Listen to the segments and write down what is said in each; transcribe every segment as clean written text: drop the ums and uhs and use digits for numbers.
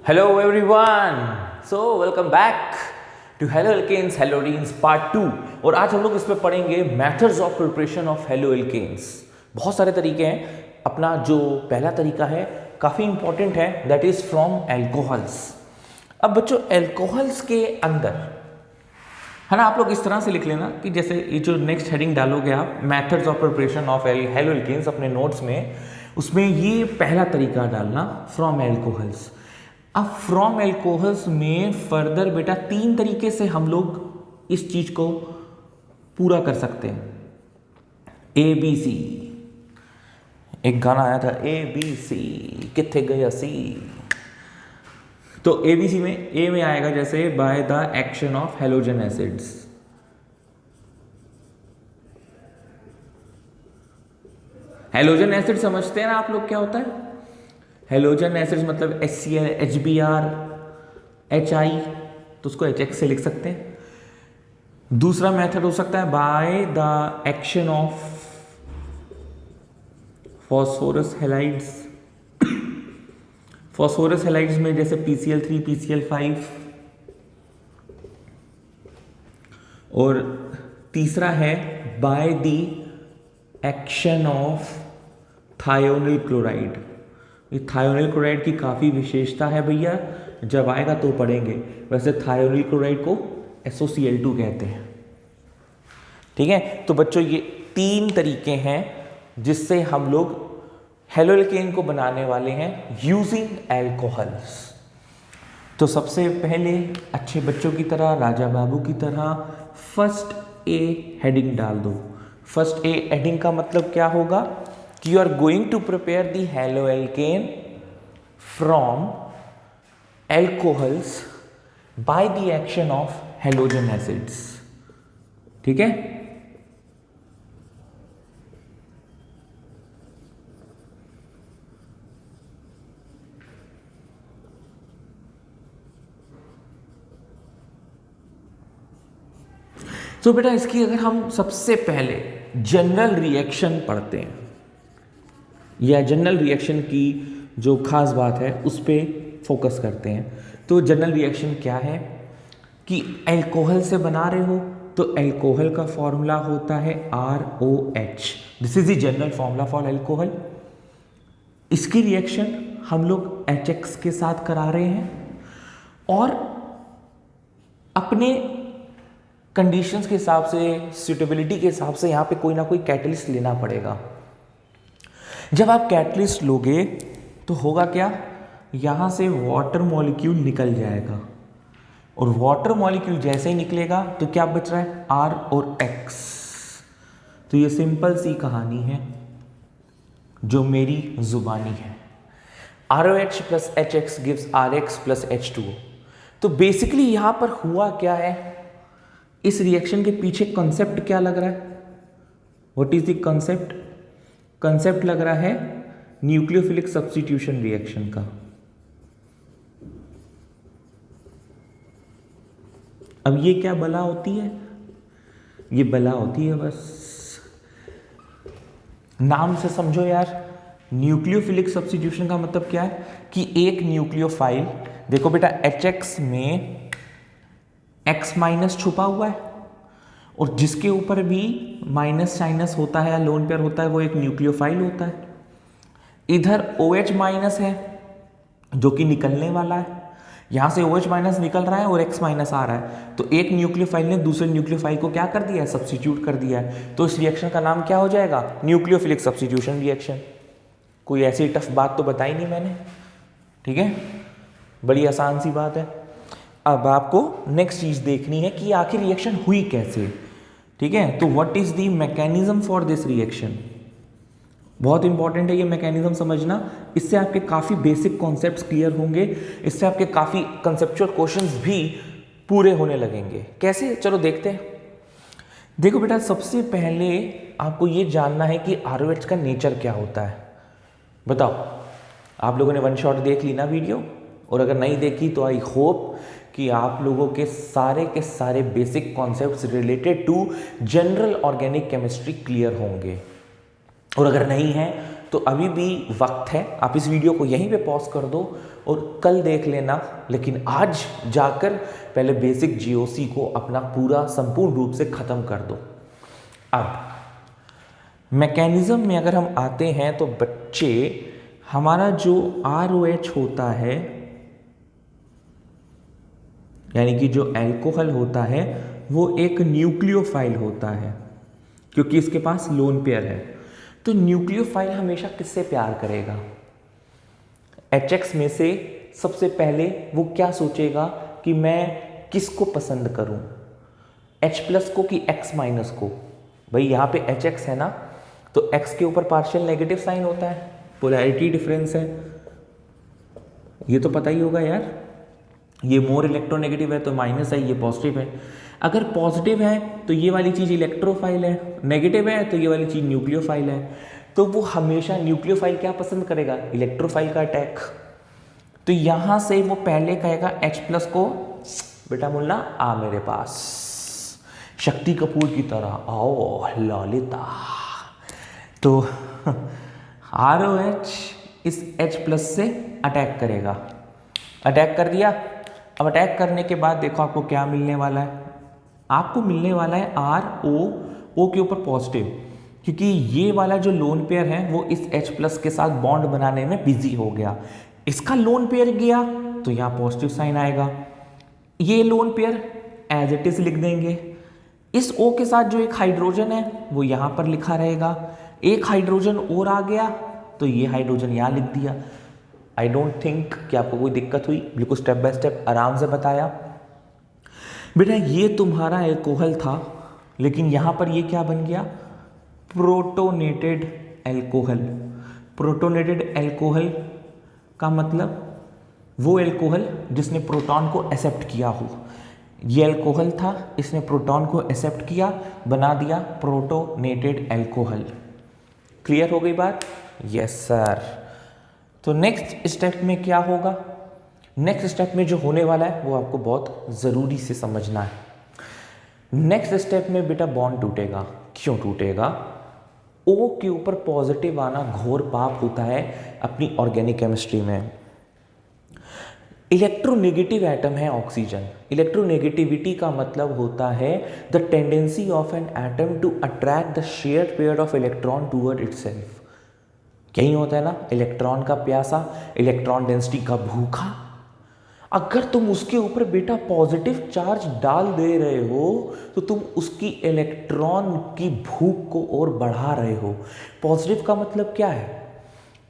Hello everyone. So welcome back to Hello Alkanes Halogenes Part 2 और आज हम लोग इस पे पढ़ेंगे methods of preparation of haloalkanes. बहुत सारे तरीके हैं। अपना जो पहला तरीका है काफ़ी इंपॉर्टेंट है, दैट इज फ्रॉम एल्कोहल्स। अब बच्चों एल्कोहल्स के अंदर है ना, आप लोग इस तरह से लिख लेना कि जैसे ये जो नेक्स्ट हेडिंग डालोगे आप methods of preparation of haloalkanes अपने नोट्स में, उसमें ये पहला तरीका डालना फ्रॉम एल्कोहल्स। अब फ्रॉम एल्कोहल्स में फर्दर बेटा तीन तरीके से हम लोग इस चीज को पूरा कर सकते हैं। ABC, एक गाना आया था ABC किथे गया सी। तो ABC में ए में आएगा जैसे bye the action of halogen acids. Halogen acid समझते हैं ना आप लोग क्या होता है? हेलोजन एसिड्स मतलब HCl, HBr, HI, तो उसको HX से लिख सकते हैं। दूसरा मेथड हो सकता है bye the action of phosphorus halides. Phosphorus halides में जैसे PCl3, PCl5। और तीसरा है bye the action of thionyl chloride. Thionyl chloride की काफ़ी विशेषता है भैया, जब आएगा तो पढ़ेंगे। वैसे थायोनिल क्लोराइड को SOCl2 कहते हैं। ठीक है, तो बच्चों ये तीन तरीके हैं जिससे हम लोग हेलो एल्केन को बनाने वाले हैं यूजिंग एल्कोहल्स। तो सबसे पहले अच्छे बच्चों की तरह, राजा बाबू की तरह फर्स्ट ए हेडिंग डाल दो। फर्स्ट ए हेडिंग का मतलब क्या होगा कि you are going to prepare the haloalkane from alcohols by the action of halogen acids। ठीक है, तो बेटा इसकी अगर हम सबसे पहले जनरल रिएक्शन पढ़ते हैं या जनरल रिएक्शन की जो खास बात है उस पर फोकस करते हैं, तो जनरल रिएक्शन क्या है कि एल्कोहल से बना रहे हो तो एल्कोहल का फॉर्मूला होता है ROH। This is the general formula for alcohol. इसकी रिएक्शन हम लोग HX के साथ करा रहे हैं और अपने कंडीशंस के हिसाब से, सूटेबिलिटी के हिसाब से यहाँ पे कोई ना कोई कैटलिस्ट लेना पड़ेगा। जब आप कैटलिस्ट लोगे तो होगा क्या, यहाँ से वाटर मॉलिक्यूल निकल जाएगा और वाटर मॉलिक्यूल जैसे ही निकलेगा तो क्या बच रहा है, R और X। तो ये सिंपल सी कहानी है जो मेरी जुबानी है। ROH plus HX gives RX plus H2O। तो बेसिकली यहाँ पर हुआ क्या है, इस रिएक्शन के पीछे कॉन्सेप्ट क्या लग रहा है? What is the concept? Concept लग रहा है न्यूक्लियोफिलिक सब्स्टिट्यूशन रिएक्शन का। अब ये क्या बला होती है? ये बला होती है बस नाम से समझो यार। न्यूक्लियोफिलिक सब्स्टिट्यूशन का मतलब क्या है कि एक न्यूक्लियोफाइल, देखो बेटा HX में X माइनस छुपा हुआ है और जिसके ऊपर भी माइनस साइनस होता है या लोन पेयर होता है वो एक न्यूक्लियोफाइल होता है। इधर OH माइनस है जो कि निकलने वाला है, यहाँ से OH माइनस निकल रहा है और X माइनस आ रहा है, तो एक न्यूक्लियोफाइल ने दूसरे न्यूक्लियोफाइल को क्या कर दिया है, सब्स्टिट्यूट कर दिया है। तो इस रिएक्शन का नाम क्या हो जाएगा, न्यूक्लियोफिलिक सब्स्टिट्यूशन रिएक्शन। कोई ऐसी टफ बात तो बताई नहीं मैंने, ठीक है, बड़ी आसान सी बात है। अब आपको नेक्स्ट चीज देखनी है कि आखिर रिएक्शन हुई कैसे। ठीक है, तो what is the mechanism for this reaction. बहुत इंपॉर्टेंट है ये मैकेनिज्म समझना, इससे आपके काफ़ी बेसिक कॉन्सेप्ट्स क्लियर होंगे, इससे आपके काफ़ी कंसेप्चुअल क्वेश्चंस भी पूरे होने लगेंगे। कैसे, चलो देखते हैं। देखो बेटा सबसे पहले आपको ये जानना है कि ROH का नेचर क्या होता है। बताओ, आप लोगों ने वन शॉट देख ली ना वीडियो, और अगर नहीं देखी तो आई होप कि आप लोगों के सारे basic concepts related to general organic chemistry clear होंगे। और अगर नहीं है तो तो अभी भी वक्त है, आप इस वीडियो को यहीं पे पॉज कर दो और कल देख लेना, लेकिन आज जाकर पहले बेसिक जीओसी को अपना पूरा संपूर्ण रूप से ख़त्म कर दो। अब मैकेनिज्म में अगर हम आते हैं तो बच्चे, हमारा जो ROH होता है, यानी कि जो अल्कोहल होता है, वो एक न्यूक्लियोफाइल होता है क्योंकि इसके पास लोन पेयर है। तो न्यूक्लियोफाइल हमेशा किससे प्यार करेगा? HX में से सबसे पहले वो क्या सोचेगा कि मैं किसको पसंद करूं, H+ को कि X- को? भाई यहाँ पे HX है ना, तो X के ऊपर पार्शियल नेगेटिव साइन होता है, पोलैरिटी डिफरेंस है, ये तो पता ही होगा यार। ये मोर इलेक्ट्रोनेगेटिव है तो माइनस है, ये पॉजिटिव है। अगर पॉजिटिव है तो ये वाली चीज़ इलेक्ट्रोफाइल है, नेगेटिव है तो ये वाली चीज़ न्यूक्लियोफाइल है। तो वो हमेशा न्यूक्लियोफाइल क्या पसंद करेगा? इलेक्ट्रोफाइल का अटैक। तो यहाँ से वो पहले कहेगा H+ को, बेटा मुन्ना आ मेरे पास, शक्ति कपूर की तरह आओ ललिता। तो ROH इस H+ से अटैक करेगा, अटैक कर दिया। अब अटैक करने के बाद देखो आपको क्या मिलने वाला है, आपको मिलने वाला है RO के ऊपर पॉजिटिव, क्योंकि ये वाला जो लोन पेयर है वो इस H+ के साथ बॉन्ड बनाने में बिजी हो गया। इसका लोन पेयर गया तो यहाँ पॉजिटिव साइन आएगा, ये lone pair as it is लिख देंगे। इस O के साथ जो एक हाइड्रोजन है वो यहाँ पर लिखा रहेगा, एक हाइड्रोजन और आ गया तो ये हाइड्रोजन यहाँ लिख दिया। आई डोंट थिंक कि आपको कोई दिक्कत हुई, बिल्कुल स्टेप बाय स्टेप आराम से बताया। बेटा ये तुम्हारा एल्कोहल था, लेकिन यहाँ पर ये क्या बन गया? Protonated alcohol. प्रोटोनेटेड एल्कोहल का मतलब वो एल्कोहल जिसने प्रोटॉन को एक्सेप्ट किया हो। ये एल्कोहल था, इसने प्रोटॉन को एक्सेप्ट किया, बना दिया प्रोटोनेटेड एल्कोहल। क्लियर हो गई बात? Yes sir. तो नेक्स्ट स्टेप में क्या होगा? नेक्स्ट स्टेप में जो होने वाला है वो आपको बहुत ज़रूरी से समझना है। नेक्स्ट स्टेप में बेटा बॉन्ड टूटेगा। क्यों टूटेगा? O के ऊपर पॉजिटिव आना घोर पाप होता है अपनी ऑर्गेनिक केमिस्ट्री में। इलेक्ट्रोनेगेटिव एटम है ऑक्सीजन। इलेक्ट्रोनेगेटिविटी का मतलब होता है the tendency of an atom to attract the shared pair of electron toward itself. यही होता है ना, इलेक्ट्रॉन का प्यासा, इलेक्ट्रॉन डेंसिटी का भूखा। अगर तुम उसके ऊपर बेटा पॉजिटिव चार्ज डाल दे रहे हो तो तुम उसकी इलेक्ट्रॉन की भूख को और बढ़ा रहे हो। पॉजिटिव का मतलब क्या है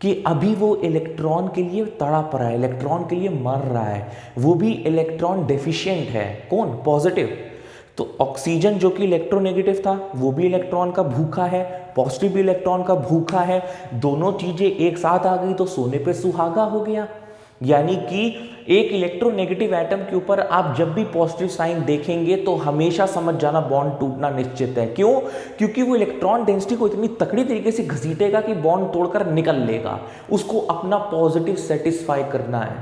कि अभी वो इलेक्ट्रॉन के लिए तड़प रहा है, इलेक्ट्रॉन के लिए मर रहा है, वो भी इलेक्ट्रॉन डेफिशिएंट है। कौन? पॉजिटिव। तो ऑक्सीजन जो कि इलेक्ट्रोनेगेटिव था वो भी इलेक्ट्रॉन का भूखा है, पॉजिटिव भी इलेक्ट्रॉन का भूखा है। दोनों चीजें एक साथ आ गई तो सोने पे सुहागा हो गया। यानी कि एक इलेक्ट्रोनेगेटिव एटम के ऊपर आप जब भी पॉजिटिव साइन देखेंगे तो हमेशा समझ जाना बॉन्ड टूटना निश्चित है। क्यों? क्योंकि वो इलेक्ट्रॉन डेंसिटी को इतनी तकड़ी तरीके से घसीटेगा कि बॉन्ड तोड़कर निकल लेगा, उसको अपना पॉजिटिव सेटिस्फाई करना है।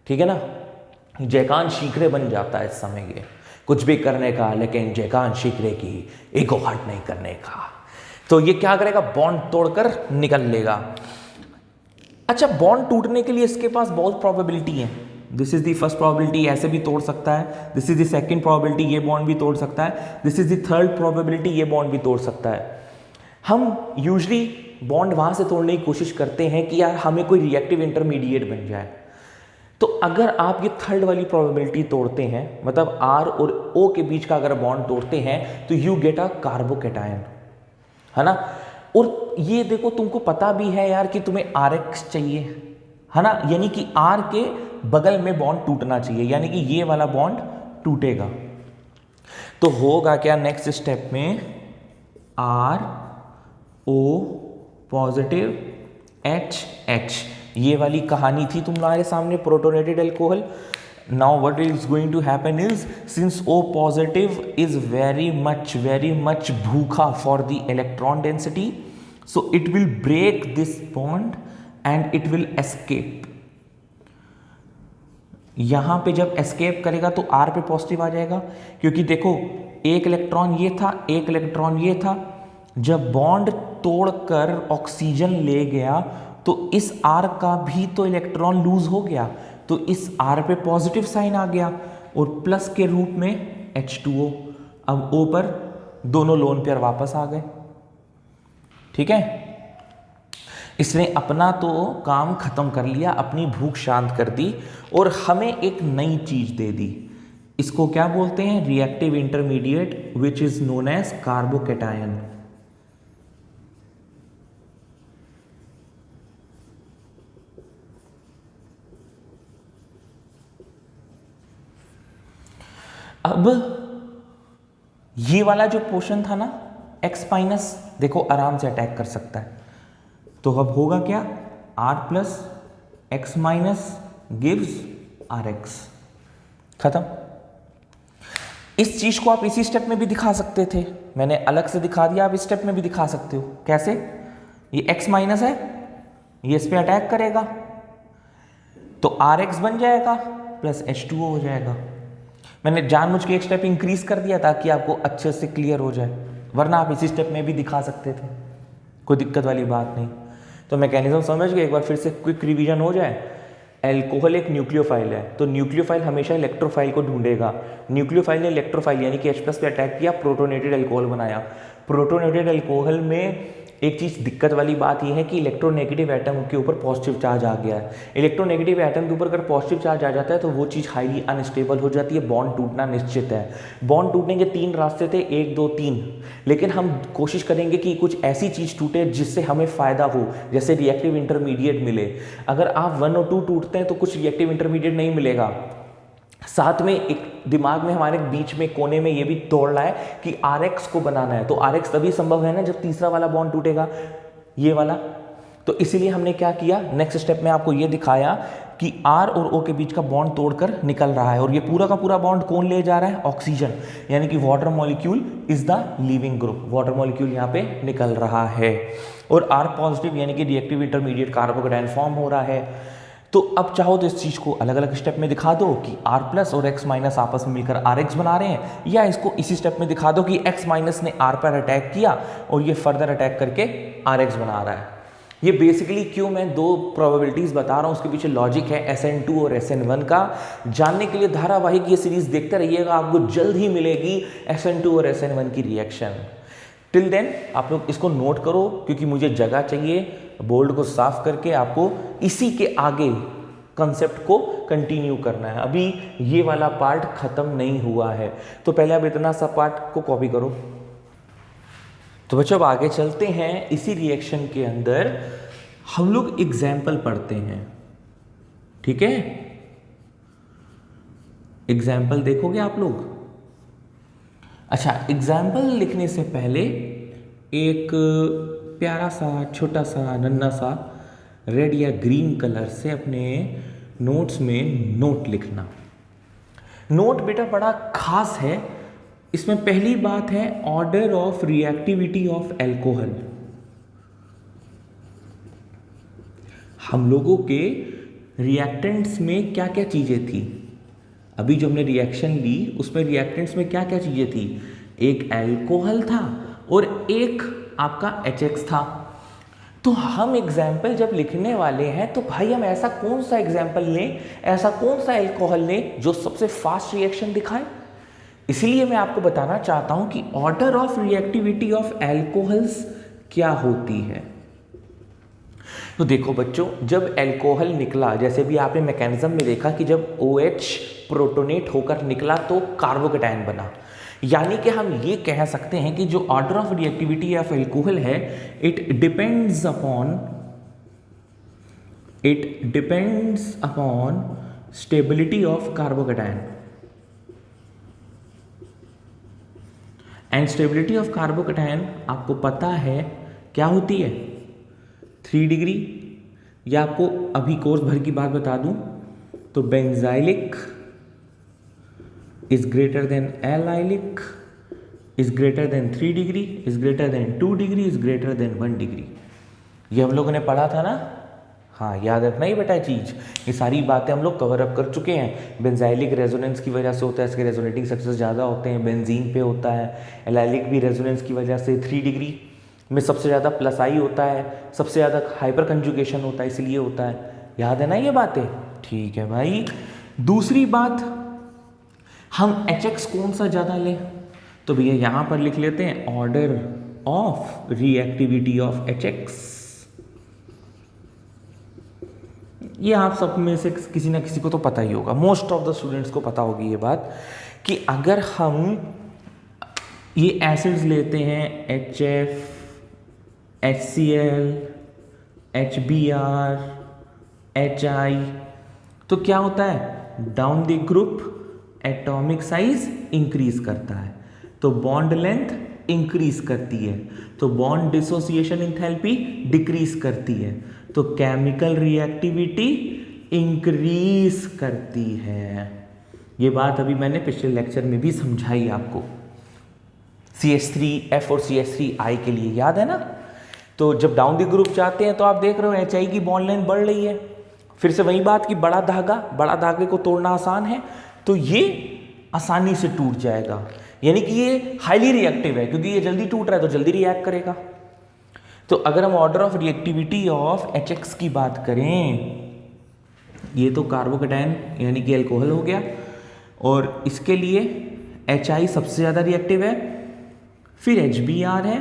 ठीक है ना? जयकान शीघ्र बन जाता है इस समय ये, कुछ भी करने का, लेकिन जयकान शीघ्र की ईगो हर्ट नहीं करने का। तो ये क्या करेगा? बॉन्ड तोड़कर निकल लेगा। अच्छा, बॉन्ड टूटने के लिए इसके पास बहुत प्रोबेबिलिटी है। This is the first probability, ऐसे भी तोड़ सकता है। This is the second probability, ये बॉन्ड भी तोड़ सकता है। This is the third probability, ये बॉन्ड भी तोड़ सकता है। हम यूजुअली बॉन्ड वहां से तोड़ने की कोशिश करते हैं कि यार हमें कोई रिएक्टिव इंटरमीडिएट बन जाए। तो अगर आप ये थर्ड वाली प्रोबेबिलिटी तोड़ते हैं, मतलब R और O के बीच का अगर बॉन्ड तोड़ते हैं तो यू गेट अ कार्बोकैटायन, है ना। और ये देखो, तुमको पता भी है यार कि तुम्हें RX चाहिए, है ना, यानी कि R के बगल में बॉन्ड टूटना चाहिए, यानी कि ये वाला बॉन्ड टूटेगा। तो होगा क्या नेक्स्ट स्टेप में? RO पॉजिटिव HH, ये वाली कहानी थी तुम्हारे सामने protonated alcohol. Now what is going to happen is, since O positive is very much bhukha for the electron density, so it will break this bond and it will escape. यहां पे जब escape करेगा तो R पे positive आ जाएगा, क्योंकि देखो एक इलेक्ट्रॉन ये था, एक इलेक्ट्रॉन ये था, जब बॉन्ड तोड़कर ऑक्सीजन ले गया तो इस R का भी तो इलेक्ट्रॉन लूज हो गया, तो इस R पे पॉजिटिव साइन आ गया और प्लस के रूप में H2O। अब O पर दोनों लोन पेयर वापस आ गए। ठीक है, इसने अपना तो काम खत्म कर लिया, अपनी भूख शांत कर दी और हमें एक नई चीज दे दी। इसको क्या बोलते हैं? Reactive intermediate which is known as carbocation. अब ये वाला जो पोर्शन था ना X माइनस, देखो आराम से अटैक कर सकता है, तो अब होगा क्या? R plus x minus gives RX। खत्म। इस चीज को आप इसी स्टेप में भी दिखा सकते थे, मैंने अलग से दिखा दिया, आप इस स्टेप में भी दिखा सकते हो। कैसे? ये X माइनस है, ये इस पे अटैक करेगा तो RX बन जाएगा प्लस H2O हो जाएगा। मैंने जानबूझ के एक स्टेप इंक्रीज कर दिया ताकि आपको अच्छे से क्लियर हो जाए, वरना आप इसी स्टेप में भी दिखा सकते थे, कोई दिक्कत वाली बात नहीं। तो मैकेनिज्म समझ गए? एक बार फिर से क्विक रिवीजन हो जाए। एल्कोहल एक न्यूक्लियोफाइल है, तो न्यूक्लियोफाइल हमेशा इलेक्ट्रोफाइल को ढूंढेगा। न्यूक्लियोफाइल ने इलेक्ट्रोफाइल यानी कि H+ पे अटैक किया, प्रोटोनेटेड अल्कोहल बनाया। प्रोटोनेटेड अल्कोहल में एक चीज़ दिक्कत वाली बात यह है कि इलेक्ट्रोनेगेटिव एटम के ऊपर पॉजिटिव चार्ज आ गया है। इलेक्ट्रोनेगेटिव एटम के ऊपर अगर पॉजिटिव चार्ज आ जाता है तो वो चीज़ हाईली अनस्टेबल हो जाती है, बॉन्ड टूटना निश्चित है। बॉन्ड टूटने के 3 रास्ते थे, 1 2 3, लेकिन हम कोशिश करेंगे कि कुछ ऐसी चीज़ टूटे जिससे हमें फ़ायदा हो, जैसे रिएक्टिव इंटरमीडिएट मिले। अगर आप 1 और 2 टूटते हैं तो कुछ रिएक्टिव इंटरमीडिएट नहीं मिलेगा। साथ में एक दिमाग में हमारे बीच में कोने में ये भी दौड़ रहा है कि RX को बनाना है, तो RX तभी संभव है ना जब तीसरा वाला बॉन्ड टूटेगा, ये वाला। तो इसीलिए हमने क्या किया, नेक्स्ट स्टेप में आपको ये दिखाया कि R और O के बीच का बॉन्ड तोड़कर निकल रहा है, और ये पूरा का पूरा बॉन्ड कौन ले जा रहा है? ऑक्सीजन, यानी कि water molecule is the leaving group. Water molecule यहाँ पे निकल रहा है और R पॉजिटिव यानी कि रिएक्टिव इंटरमीडिएट कार्बोकैटायन फॉर्म हो रहा है। तो अब चाहो तो इस चीज़ को अलग अलग स्टेप में दिखा दो कि R प्लस और X माइनस आपस में मिलकर RX बना रहे हैं, या इसको इसी स्टेप में दिखा दो कि X माइनस ने R पर अटैक किया और ये फर्दर अटैक करके RX बना रहा है। ये बेसिकली क्यों मैं 2 प्रोबेबिलिटीज़ बता रहा हूँ, उसके पीछे लॉजिक है SN2 और SN1 का। जानने के लिए धारावाहिक ये सीरीज देखते रहिएगा, आपको जल्द ही मिलेगी SN2 और SN1 की रिएक्शन। टिल देन आप लोग इसको नोट करो, क्योंकि मुझे जगह चाहिए बोर्ड को साफ करके आपको इसी के आगे कंसेप्ट को कंटिन्यू करना है। अभी ये वाला पार्ट खत्म नहीं हुआ है, तो पहले आप इतना सा पार्ट को कॉपी करो। तो बच्चों अब आगे चलते हैं। इसी रिएक्शन के अंदर हम लोग एग्जाम्पल पढ़ते हैं, ठीक है? एग्जाम्पल देखोगे आप लोग? अच्छा, एग्जाम्पल लिखने से पहले एक प्यारा सा छोटा सा नन्हा सा रेड या ग्रीन कलर से अपने नोट्स में नोट लिखना। नोट बेटा बड़ा खास है। इसमें पहली बात है order of reactivity of alcohol. हम लोगों के रिएक्टेंट्स में क्या क्या चीजें थी? अभी जो हमने रिएक्शन ली उसमें रिएक्टेंट्स में क्या क्या चीजें थी? एक एल्कोहल था और एक आपका HX था। तो हम एग्जाम्पल जब लिखने वाले हैं तो भाई हम ऐसा कौन सा एग्जाम्पल लें, ऐसा कौन सा एल्कोहल लें जो सबसे फास्ट रिएक्शन दिखाए। इसलिए मैं आपको बताना चाहता हूं कि order of reactivity of alcohols क्या होती है। तो देखो बच्चों, जब एल्कोहल निकला, जैसे भी आपने मैकेनिज्म में देखा कि जब OH प्रोटोनेट होकर निकला तो कार्बोकैटायन बना। यानी कि हम ये कह सकते हैं कि जो order of reactivity of alcohol है, it depends upon stability of carbocation. And stability of carbocation आपको पता है क्या होती है? 3 डिग्री। या आपको अभी कोर्स भर की बात बता दूं तो benzylic is greater than allylic, is greater than 3 degree, is greater than 2 degree, is greater than 1 degree. ये हम लोगों ने पढ़ा था ना? हाँ, याद रखना ही बेटा चीज़। ये सारी बातें हम लोग कवर अप कर चुके हैं। बेंजाइलिक रेजोनेंस की वजह से होता है, इसके रेजोनेटिंग सक्सेस ज़्यादा होते हैं। बेंजीन पे होता है। एलाइलिक भी रेजोनेंस की वजह से 3 डिग्री। में सबसे ज़्यादा प्लस आई होता है, सबसे ज़्यादा हाइपर कंजुगेशन होता है, इसलिए होता है। याद है ना ये बातें? ठीक है भाई। दूसरी बात, हम HX कौन सा ज़्यादा लें? तो भैया यहाँ पर लिख लेते हैं order of reactivity of HX। ये आप सब में से किसी ना किसी को तो पता ही होगा, मोस्ट ऑफ द स्टूडेंट्स को पता होगी ये बात, कि अगर हम ये एसिड्स लेते हैं HF, HCl, HBr, HI, तो क्या होता है? Down the group atomic size increase करता है, तो बॉन्ड लेंथ इंक्रीज करती है, तो बॉन्ड डिसोसिएशन एंथैल्पी डिक्रीज करती है, तो केमिकल रिएक्टिविटी इंक्रीज करती है। ये बात अभी मैंने पिछले लेक्चर में भी समझाई आपको, CH3F और CH3I के लिए, याद है ना? तो जब डाउन द ग्रुप जाते हैं तो आप देख रहे हो HI की बॉन्ड लेंथ बढ़ रही है। फिर से वही बात कि बड़ा धागे को तोड़ना आसान है, तो ये आसानी से टूट जाएगा, यानी कि ये हाईली रिएक्टिव है, क्योंकि ये जल्दी टूट रहा है तो जल्दी रिएक्ट करेगा। तो अगर हम order of reactivity of HX की बात करें, ये तो कार्बोकेटायन यानी कि अल्कोहल हो गया, और इसके लिए HI सबसे ज़्यादा रिएक्टिव है, फिर HBr है,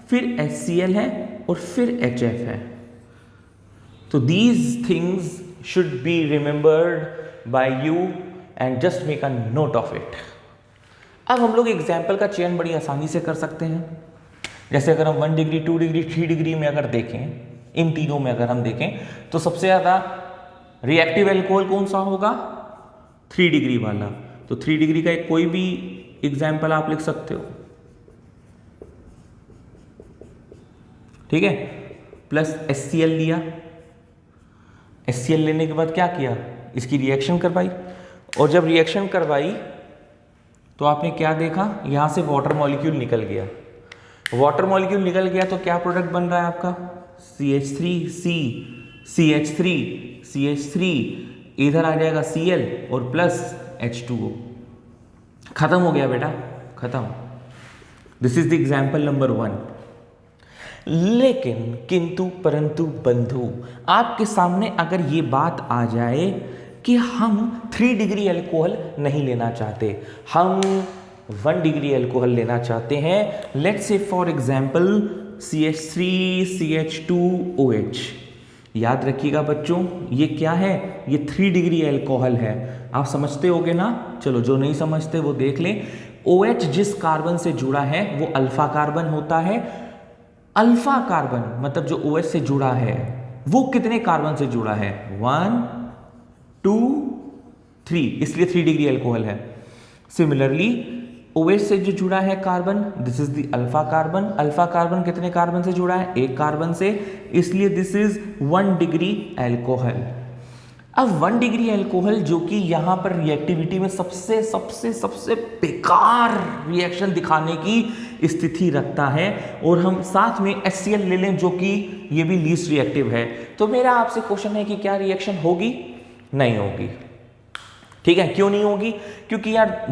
फिर HCl है, और फिर HF है। तो these things should be remembered by you and just make a note of it. अब हम लोग एग्जाम्पल का चयन बड़ी आसानी से कर सकते हैं। जैसे अगर हम 1 डिग्री, 2 डिग्री, 3 डिग्री में अगर देखें, इन तीनों में अगर हम देखें, तो सबसे ज़्यादा रिएक्टिव अल्कोहल कौन सा होगा? 3 डिग्री वाला। तो 3 डिग्री का एक कोई भी एग्जाम्पल आप लिख सकते हो, ठीक है। प्लस HCl लिया, HCl लेने के बाद क्या किया? इसकी रिएक्शन करवाई, और जब रिएक्शन करवाई तो आपने क्या देखा? यहाँ से वाटर मॉलिक्यूल निकल गया। वाटर मॉलिक्यूल निकल गया तो क्या प्रोडक्ट बन रहा है आपका? CH3C, CH3, CH3, इधर आ जाएगा Cl और प्लस H2O। खत्म हो गया बेटा, खत्म। This is the example number 1। लेकिन किंतु परंतु बंधु, आपके सामने अगर ये बात आ जाए कि हम 3 डिग्री अल्कोहल नहीं लेना चाहते, हम 1 डिग्री अल्कोहल लेना चाहते हैं, let's say for example CH3CH2OH। याद रखिएगा बच्चों, ये क्या है? ये 3 डिग्री अल्कोहल है। आप समझते होगे ना? चलो जो नहीं समझते वो देख लें। OH जिस कार्बन से जुड़ा है वो अल्फा कार्बन होता है। अल्फा कार्बन मतलब जो OH से जुड़ा है वो कितने कार्बन से जुड़ा है? 1, 2, 3, इसलिए 3 डिग्री अल्कोहल है। सिमिलरली OH से जो जुड़ा है carbon, this is the alpha carbon. Alpha carbon कितने कार्बन से जुड़ा है? एक कार्बन से, इसलिए दिस इज 1 डिग्री अल्कोहल। अब 1 डिग्री अल्कोहल जो कि यहाँ पर रिएक्टिविटी में सबसे सबसे सबसे बेकार रिएक्शन दिखाने की स्थिति रखता है, और हम साथ में HCl ले लें जो कि ये भी लीस्ट रिएक्टिव है, तो मेरा आपसे क्वेश्चन है कि क्या रिएक्शन होगी? नहीं होगी। ठीक है, क्यों नहीं होगी? क्योंकि यार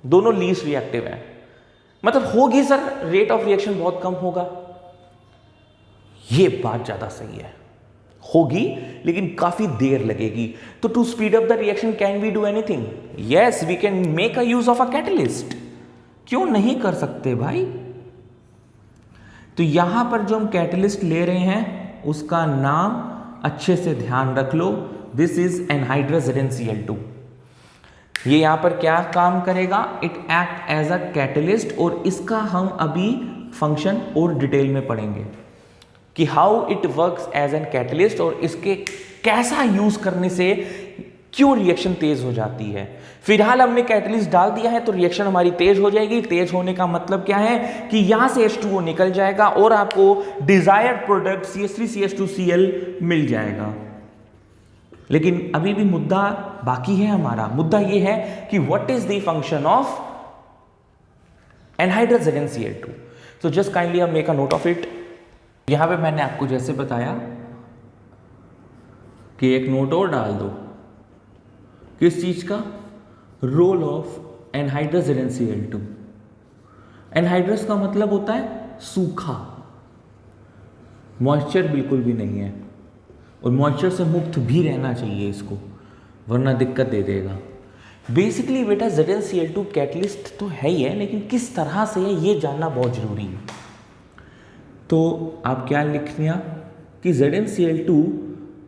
दोनों लीस्ट रिएक्टिव है। मतलब होगी सर, रेट ऑफ रिएक्शन बहुत कम होगा, ये बात ज्यादा सही है। होगी लेकिन काफी देर लगेगी। तो to speed up the reaction can we do anything? Yes, we can make a use of a catalyst. क्यों नहीं कर सकते भाई? तो यहां पर जो हम कैटलिस्ट ले रहे हैं उसका नाम अच्छे से ध्यान रख लो, दिस इज एनहाइड्रस ZnCl2। ये यहां पर क्या काम करेगा? It act as a catalyst, और इसका हम अभी फंक्शन और डिटेल में पढ़ेंगे कि how it works as an catalyst, और इसके कैसा यूज करने से क्यों रिएक्शन तेज हो जाती है। फिलहाल हमने कैटलिस्ट डाल दिया है तो रिएक्शन हमारी तेज हो जाएगी। तेज होने का मतलब क्या है कि यहां से H2O निकल जाएगा और आपको डिजायर्ड प्रोडक्ट CH3CH2Cl मिल जाएगा। लेकिन अभी भी मुद्दा बाकी है। हमारा मुद्दा यह है कि what is the function of anhydrous ZnCl2। So just kindly make a note of it. यहां पे मैंने आपको जैसे बताया कि एक नोट और डाल दो, किस चीज का? Role of anhydrous ZnCl2। Anhydrous का मतलब होता है सूखा। मॉइस्चर बिल्कुल भी नहीं है, और मॉइस्चर से मुक्त भी रहना चाहिए इसको, वरना दिक्कत दे देगा। बेसिकली बेटा ZnCl2 कैटलिस्ट तो है ही है, लेकिन किस तरह से है ये जानना बहुत ज़रूरी है। तो आप क्या लिख लिया कि ZnCl2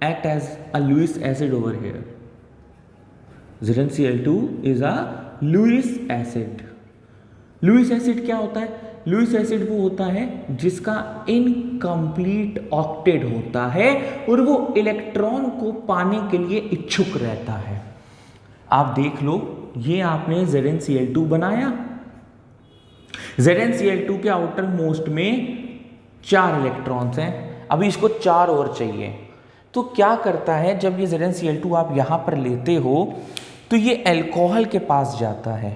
act as a Lewis acid over here. ZnCl2 is a Lewis acid. Lewis acid क्या होता है? Lewis acid वो होता है जिसका इनकम्प्लीट ऑक्टेट होता है और वो इलेक्ट्रॉन को पाने के लिए इच्छुक रहता है। आप देख लो, ये आपने ZnCl2 बनाया, ZnCl2 के आउटर मोस्ट में 4 इलेक्ट्रॉन्स हैं, अभी इसको 4 और चाहिए। तो क्या करता है, जब ये ZnCl2 आप यहाँ पर लेते हो तो ये अल्कोहल के पास जाता है,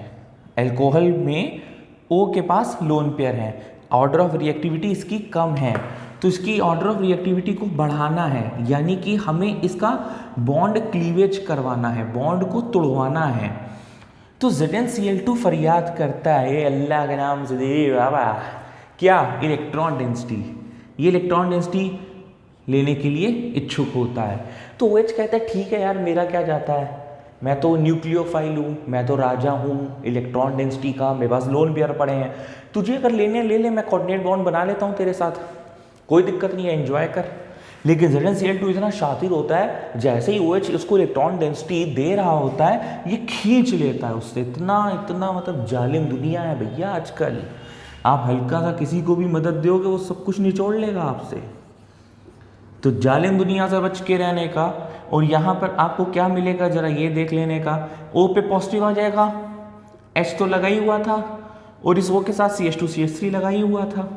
अल्कोहल में O के पास लोन पेयर है, ऑर्डर ऑफ रिएक्टिविटी इसकी कम है, तो इसकी ऑर्डर ऑफ रिएक्टिविटी को बढ़ाना है, यानी कि हमें इसका बॉन्ड क्लीवेज करवाना है, बॉन्ड को तोड़वाना है। तो ZnCl2 फरियाद करता है अल्लाह के नाम से दे बाबा, क्या? Electron density. ये इलेक्ट्रॉन डेंसिटी लेने के लिए इच्छुक होता है। तो OH कहता है ठीक है यार, मेरा क्या जाता है, मैं तो न्यूक्लियोफाइल हूँ, मैं तो राजा हूँ इलेक्ट्रॉन डेंसिटी का, मेरे पास लोन पेयर पड़े हैं, तुझे अगर लेने ले ले, मैं कोऑर्डिनेट बॉन्ड बना लेता हूँ तेरे साथ, कोई दिक्कत नहीं है, एंजॉय कर। लेकिन ZnCl2 इतना शातिर होता है, जैसे ही OH उसको इलेक्ट्रॉन डेंसिटी दे रहा होता है, ये खींच लेता है उससे। इतना मतलब जालिम दुनिया है भैया आजकल। आप हल्का सा किसी को भी मदद दोगे, वो सब कुछ निचोड़ लेगा आपसे। तो जालिम दुनिया से बच के रहने का। और यहाँ पर आपको क्या मिलेगा, जरा ये देख लेने का। O पे पॉजिटिव आ जाएगा, H तो लगा ही हुआ था, और इस O के साथ CH2CH3 लगा ही हुआ था।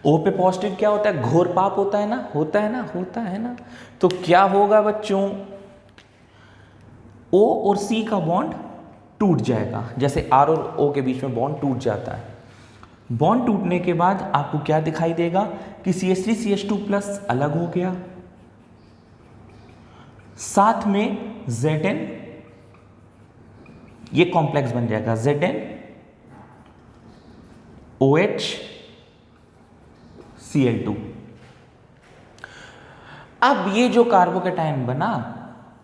O पे पॉजिटिव क्या होता है, घोर पाप होता है ना, होता है ना। तो क्या होगा बच्चों, O और C का बॉन्ड टूट जाएगा, जैसे R और O के बीच में बॉन्ड टूट जाता है। बॉन्ड टूटने के बाद आपको क्या दिखाई देगा कि CH3CH2+ अलग हो गया, साथ में Zn, ये कॉम्प्लेक्स बन जाएगा Zn OH Cl2। अब ये जो कार्बोकेटायन बना,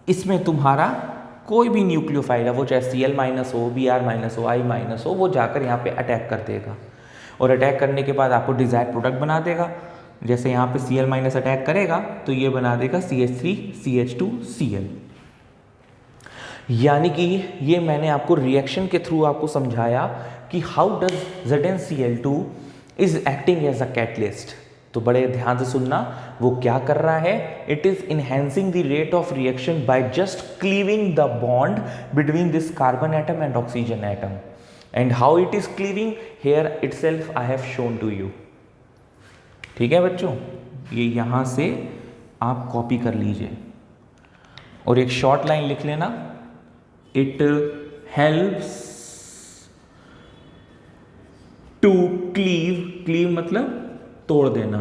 इसमें तुम्हारा कोई भी न्यूक्लियोफाइल है, वो चाहे Cl- हो, Br- हो, I- हो, वो जाकर यहाँ पे अटैक कर देगा, और अटैक करने के बाद आपको डिजायर्ड प्रोडक्ट बना देगा। जैसे यहाँ पे Cl- अटैक करेगा तो ये बना देगा CH3CH2Cl। यानी कि ये मैंने आपको रिएक्शन के थ्रू आपको समझाया कि how does ZnCl2 is acting as a catalyst. तो बड़े ध्यान से सुनना, वो क्या कर रहा है, it is enhancing the rate of reaction by just cleaving the bond between this carbon atom and oxygen atom. And how it is cleaving, here itself I have shown to you. ठीक है बच्चों, ये यहां से आप copy कर लीजिए और एक शॉर्ट लाइन लिख लेना, इट हेल्प्स टू क्लीव मतलब तोड़ देना,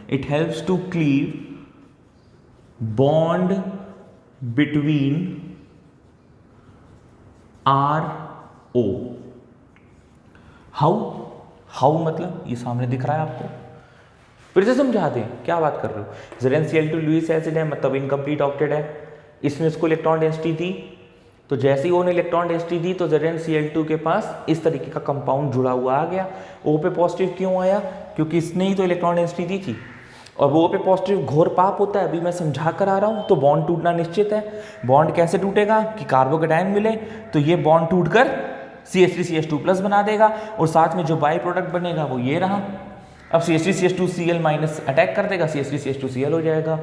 it helps to cleave bond between RO। How मतलब ये सामने दिख रहा है आपको, फिर से समझा दें, क्या बात कर रहे हो। ZnCl2 लुईस एसिड है, मतलब इनकम्प्लीट ऑक्टेट है, इसमें इसको इलेक्ट्रॉन डेंसिटी दी, तो जैसे ही O ने इलेक्ट्रॉन डेंसिटी दी तो ZnCl2 के पास इस तरीके का कंपाउंड जुड़ा हुआ आ गया। O पे पॉजिटिव क्यों आया, क्योंकि इसने ही तो इलेक्ट्रॉन डेंसिटी दी थी, और O पे पॉजिटिव घोर पाप होता है, अभी मैं समझा कर आ रहा हूँ। तो बॉन्ड टूटना निश्चित है। बॉन्ड कैसे टूटेगा कि कार्बोकेटायन मिले, तो ये बॉन्ड टूटकर CH3CH2+ बना देगा, और साथ में जो बाई प्रोडक्ट बनेगा वो ये रहा। अब CH3CH2Cl- अटैक कर देगा, CH3CH2Cl हो जाएगा।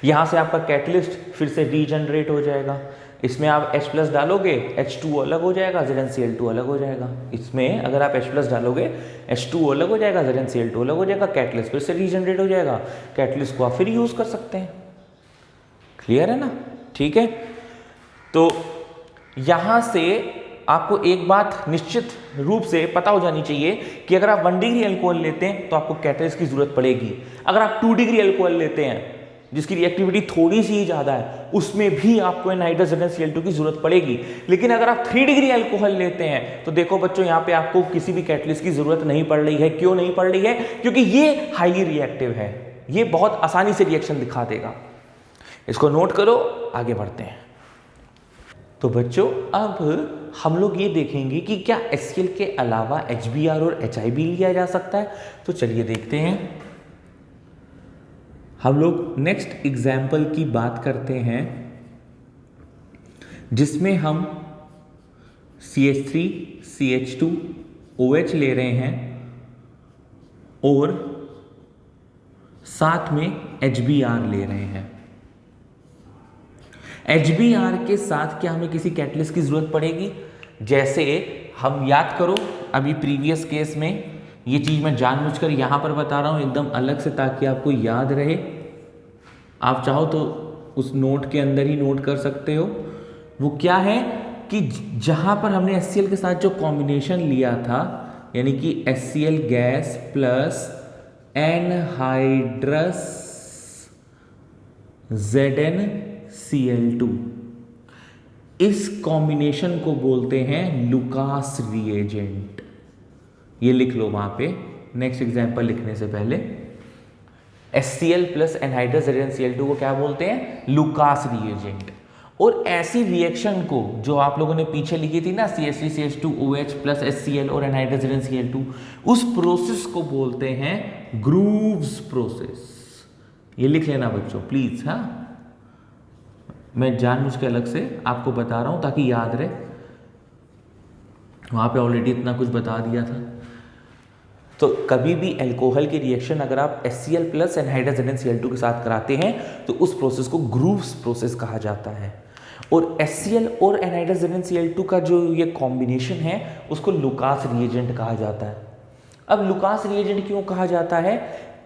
यहां से आपका कैटलिस्ट फिर से रीजनरेट हो जाएगा। इसमें आप H+ डालोगे, H2 अलग हो जाएगा, ZnCl2 अलग हो जाएगा। इसमें अगर आप H+ डालोगे, H2 अलग हो जाएगा, ZnCl2 अलग हो जाएगा, कैटलिस्ट फिर से रीजनरेट हो जाएगा। कैटलिस्ट को आप फिर यूज कर सकते हैं। क्लियर है ना? ठीक है, तो यहां से आपको एक बात निश्चित रूप से पता हो जानी चाहिए कि अगर आप 1 डिग्री अल्कोहल लेते हैं तो आपको कैटलिस्ट की जरूरत पड़ेगी। अगर आप 2 डिग्री अल्कोहल लेते हैं जिसकी रिएक्टिविटी थोड़ी सी ही ज़्यादा है, उसमें भी आपको एनहाइड्रस ZnCl2 की जरूरत पड़ेगी। लेकिन अगर आप 3 डिग्री अल्कोहल लेते हैं तो देखो बच्चों, यहाँ पे आपको किसी भी कैटलिस्ट की जरूरत नहीं पड़ रही है। क्यों नहीं पड़ रही है? क्योंकि ये हाईली रिएक्टिव है, ये बहुत आसानी से रिएक्शन दिखा देगा। इसको नोट करो, आगे बढ़ते हैं। तो बच्चों अब हम लोग ये देखेंगे कि क्या HCl के अलावा HBr और HI भी लिया जा सकता है। तो चलिए देखते हैं। हम लोग नेक्स्ट एग्जाम्पल की बात करते हैं जिसमें हम CH3 CH2 OH ले रहे हैं और साथ में HBr ले रहे हैं। HBr के साथ क्या हमें किसी कैटलिस्ट की जरूरत पड़ेगी? जैसे हम याद करो, अभी प्रीवियस केस में ये चीज मैं जानबूझकर यहां पर बता रहा हूं एकदम अलग से, ताकि आपको याद रहे। आप चाहो तो उस नोट के अंदर ही नोट कर सकते हो। वो क्या है कि जहां पर हमने HCl के साथ जो कॉम्बिनेशन लिया था, यानी कि HCl gas plus anhydrous ZnCl2, इस कॉम्बिनेशन को बोलते हैं लुकास रिएजेंट। ये लिख लो वहां पे नेक्स्ट एग्जांपल लिखने से पहले। HCl प्लस एनहाइड्रस ZnCl2 को क्या बोलते हैं? Lucas reagent. और ऐसी रिएक्शन को जो आप लोगों ने पीछे लिखी थी ना, CH3 CH2 OH plus HCl और एनहाइड्रस ZnCl2, उस प्रोसेस को बोलते हैं ग्रूव्स प्रोसेस। ये लिख लेना बच्चों प्लीज। हाँ, मैं जानबूझ के अलग से आपको बता रहा हूं ताकि याद रहे। वहां पे ऑलरेडी इतना कुछ बता दिया था। तो कभी भी अल्कोहल की रिएक्शन अगर आप HCl प्लस एनहाइड्रस ZnCl2 के साथ कराते हैं तो उस प्रोसेस को ग्रूव्स प्रोसेस कहा जाता है। और HCl और एनहाइड्रस ZnCl2 का जो ये कॉम्बिनेशन है उसको लुकास रिएजेंट कहा जाता है। अब लुकास रिएजेंट क्यों कहा जाता है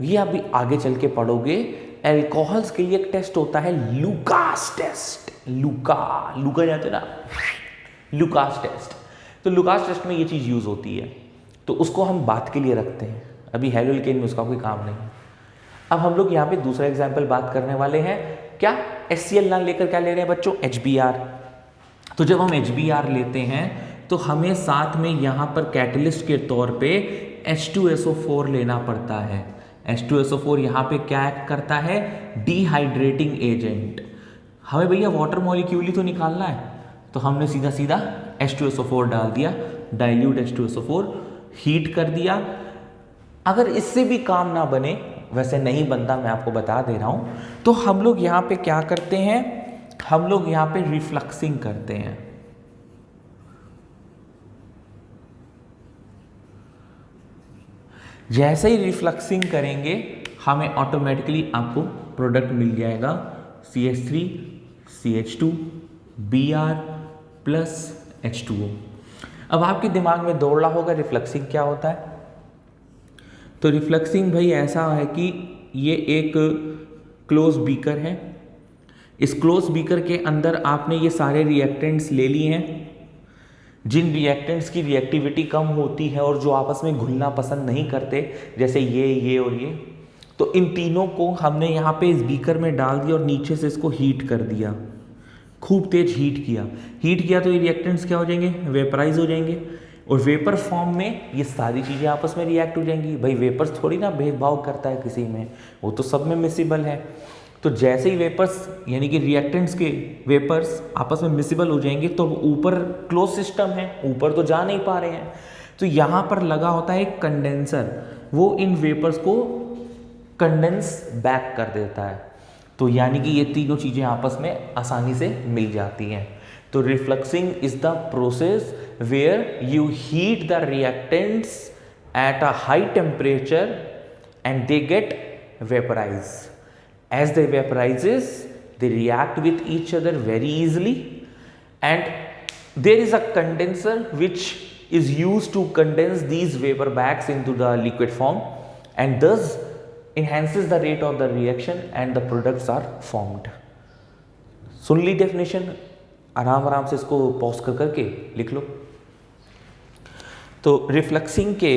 ये अभी आगे चल के पढ़ोगे। अल्कोहल्स के लिए एक टेस्ट होता है लुकास टेस्ट। लुका जाते ना, लुकास टेस्ट। तो लुकास टेस्ट में ये चीज़ यूज होती है, तो उसको हम बात के लिए रखते हैं। अभी हेलोल्केन में उसका कोई काम नहीं है। अब हम लोग यहाँ पे दूसरा एग्जाम्पल बात करने वाले हैं। क्या HCl ना लेकर क्या ले रहे हैं बच्चों? HBr। तो जब हम HBr लेते हैं तो हमें साथ में यहाँ पर कैटलिस्ट के तौर पे H2SO4 लेना पड़ता है। H2SO4 यहाँ पे क्या एक्ट करता है? Dehydrating agent. हमें भैया वाटर मॉलिक्यूल ही तो निकालना है, तो हमने सीधा सीधा H2SO4 डाल दिया, डाइल्यूट H2SO4, हीट कर दिया। अगर इससे भी काम ना बने, वैसे नहीं बनता, मैं आपको बता दे रहा हूं, तो हम लोग यहाँ पे क्या करते हैं? हम लोग यहाँ पे रिफ्लक्सिंग करते हैं। जैसे ही रिफ्लक्सिंग करेंगे हमें ऑटोमेटिकली आपको प्रोडक्ट मिल जाएगा CH3 CH2 Br plus H2O। अब आपके दिमाग में दौड़ रहा होगा रिफ्लक्सिंग क्या होता है। तो रिफ्लक्सिंग भाई ऐसा है कि ये एक क्लोज बीकर है। इस क्लोज बीकर के अंदर आपने ये सारे रिएक्टेंट्स ले लिए हैं। जिन रिएक्टेंट्स की रिएक्टिविटी कम होती है और जो आपस में घुलना पसंद नहीं करते, जैसे ये और ये, तो इन तीनों को हमने यहाँ पे इस बीकर में डाल दिया और नीचे से इसको हीट कर दिया, खूब तेज हीट किया तो ये रिएक्टेंट्स क्या हो जाएंगे? वेपराइज हो जाएंगे। और वेपर फॉर्म में ये सारी चीज़ें आपस में रिएक्ट हो जाएंगी। भाई वेपर्स थोड़ी ना भेदभाव करता है किसी में, वो तो सब में मिसिबल है। तो जैसे ही वेपर्स यानी कि रिएक्टेंट्स के वेपर्स आपस में मिसिबल हो जाएंगे, तो ऊपर क्लोज सिस्टम है, ऊपर तो जा नहीं पा रहे हैं, तो यहाँ पर लगा होता है एक कंडेंसर, वो इन वेपर्स को कंडेंस बैक कर देता है। तो यानी कि ये तीनों चीज़ें आपस में आसानी से मिल जाती हैं। तो refluxing is the process where you heat the reactants at a high temperature and they get vaporize. As they vaporizes, they react with each other very easily, and there is a condenser which is used to condense these vapor bags into the liquid form, and thus enhances the rate of the reaction and the products are formed. सुन ली definition, आराम से इसको pause कर करके लिख लो। तो रिफ्लक्सिंग के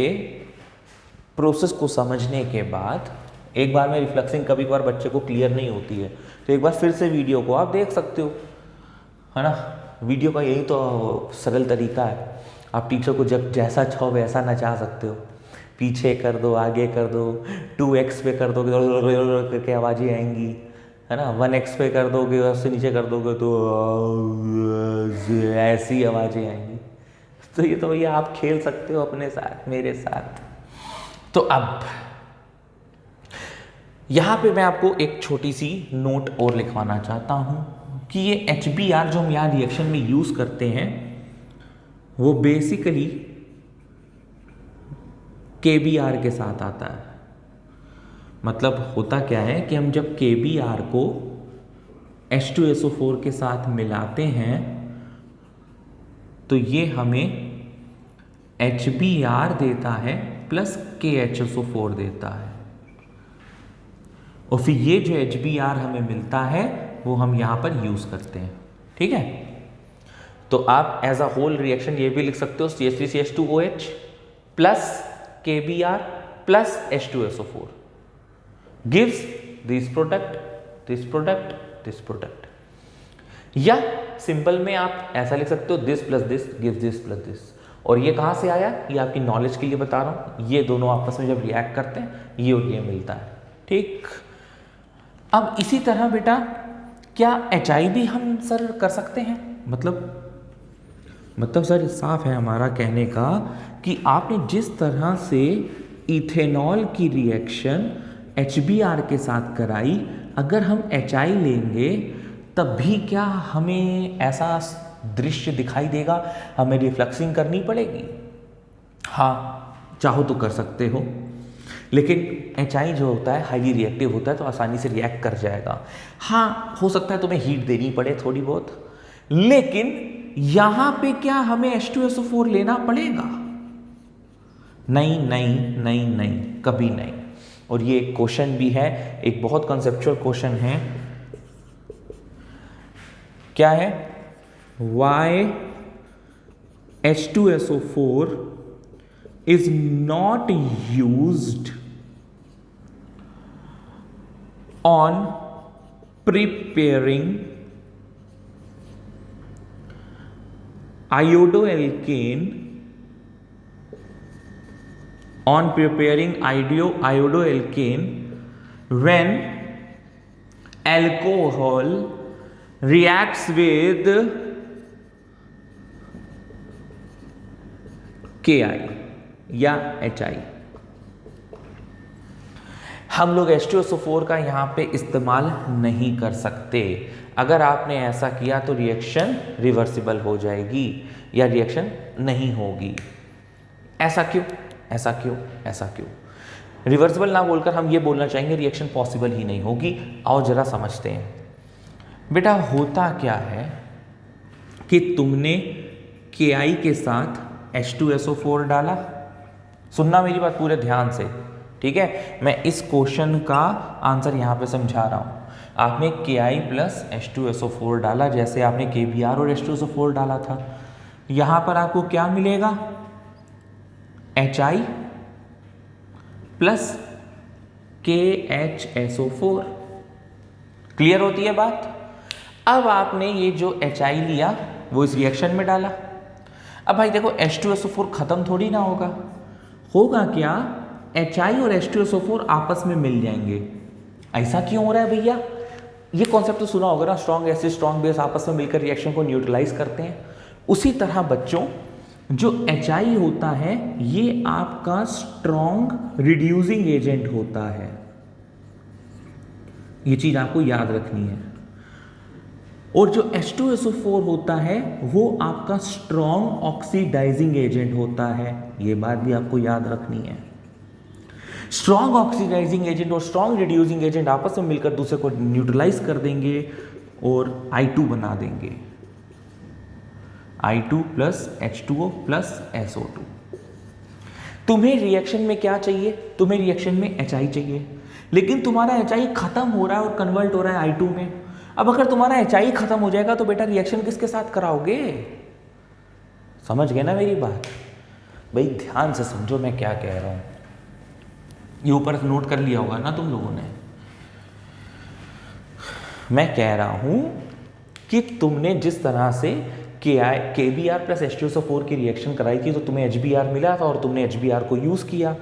प्रोसेस को समझने के बाद एक बार में रिफ्लेक्सिंग कभी कभार बच्चे को क्लियर नहीं होती है, तो एक बार फिर से वीडियो को आप देख सकते हो, है ना। वीडियो का यही तो सरल तरीका है। आप टीचर को जब जैसा चाहो वैसा नचा सकते हो, पीछे कर दो, आगे कर दो, 2x पे कर दोगे तो करके आवाज़ें आएंगी, है ना। 1x पे कर दोगे, उससे नीचे कर दोगे तो ऐसी आवाज़ें आएंगी। तो ये तो भैया आप खेल सकते हो अपने साथ, मेरे साथ। तो अब यहाँ पे मैं आपको एक छोटी सी नोट और लिखवाना चाहता हूँ कि ये HBr जो हम यहाँ रिएक्शन में यूज़ करते हैं वो बेसिकली KBr के साथ आता है। मतलब होता क्या है कि हम जब KBr को H2SO4 के साथ मिलाते हैं तो ये हमें HBr देता है प्लस KHSO4 देता है, और फिर ये जो HBr हमें मिलता है वो हम यहाँ पर यूज़ करते हैं। ठीक है, तो आप एज अ होल रिएक्शन ये भी लिख सकते हो CH3CH2OH plus KBr plus H2SO4 gives this product, this product, this product. या सिंपल में आप ऐसा लिख सकते हो this plus this gives this plus this. और ये कहाँ से आया, ये आपकी नॉलेज के लिए बता रहा हूँ, ये दोनों आपस में जब रिएक्ट करते हैं ये और ये मिलता है। ठीक, अब इसी तरह बेटा क्या HI भी हम सर कर सकते हैं? मतलब सर साफ है हमारा कहने का कि आपने जिस तरह से इथेनॉल की रिएक्शन HBr के साथ कराई, अगर हम HI लेंगे तब भी क्या हमें ऐसा दृश्य दिखाई देगा, हमें रिफ्लेक्सिंग करनी पड़ेगी? हाँ, चाहो तो कर सकते हो, लेकिन HI जो होता है हाईली रिएक्टिव होता है तो आसानी से रिएक्ट कर जाएगा। हाँ, हो सकता है तुम्हें हीट देनी पड़े थोड़ी बहुत, लेकिन यहां पे क्या हमें H2SO4 लेना पड़ेगा? नहीं नहीं नहीं नहीं, कभी नहीं। और ये एक क्वेश्चन भी है, एक बहुत कॉन्सेप्चुअल क्वेश्चन है। क्या है? Why H2SO4 is not used on preparing iodoalkane, on preparing iodoalkane when alcohol reacts with Ki या HI। हम लोग H2SO4 का यहाँ पे इस्तेमाल नहीं कर सकते। अगर आपने ऐसा किया तो रिएक्शन रिवर्सिबल हो जाएगी या रिएक्शन नहीं होगी। ऐसा क्यों, ऐसा क्यों, ऐसा क्यों? रिवर्सिबल ना बोलकर हम ये बोलना चाहेंगे रिएक्शन पॉसिबल ही नहीं होगी। आओ जरा समझते हैं। बेटा होता क्या है कि तुमने Ki के साथ H2SO4 डाला। सुनना मेरी बात पूरे ध्यान से, ठीक है। मैं इस क्वेश्चन का आंसर यहाँ पे समझा रहा हूँ। आपने Ki प्लस H2SO4 डाला, जैसे आपने KBr और H2SO4 डाला था। यहाँ पर आपको क्या मिलेगा? HI plus KHSO4। क्लियर होती है बात? अब आपने ये जो HI लिया वो इस रिएक्शन में डाला। अब भाई देखो H2SO4 खत्म थोड़ी ना होगा, होगा क्या? HI और H2SO4 आपस में मिल जाएंगे। ऐसा क्यों हो रहा है भैया? ये कॉन्सेप्ट तो सुना होगा ना, स्ट्रॉन्ग एसिड स्ट्रॉन्ग बेस आपस में मिलकर रिएक्शन को न्यूट्रलाइज करते हैं। उसी तरह बच्चों जो HI होता है ये आपका स्ट्रॉन्ग रिड्यूसिंग एजेंट होता है। ये चीज आपको याद रखनी है। और जो H2SO4 होता है वो आपका स्ट्रॉन्ग ऑक्सीडाइजिंग एजेंट होता है। ये बात भी आपको याद रखनी है। स्ट्रॉन्ग ऑक्सीडाइजिंग एजेंट और स्ट्रॉन्ग रिड्यूसिंग एजेंट आपस में मिलकर दूसरे को न्यूट्रलाइज कर देंगे और I2 बना देंगे। I2 plus H2O plus SO2। तुम्हें रिएक्शन में क्या चाहिए? तुम्हें रिएक्शन में HI चाहिए, लेकिन तुम्हारा HI खत्म हो रहा है और कन्वर्ट हो रहा है I2 में। अब अगर तुम्हारा HI खत्म हो जाएगा तो बेटा रिएक्शन किसके साथ कराओगे? समझ गए ना मेरी बात? भाई ध्यान से समझो मैं क्या कह रहा हूं। ये ऊपर नोट कर लिया होगा ना तुम लोगों ने। मैं कह रहा हूं कि तुमने जिस तरह से KBr प्लस H2SO4 की रिएक्शन कराई थी तो तुम्हें HBr मिला था और तुमने HBr को यूज़ किया।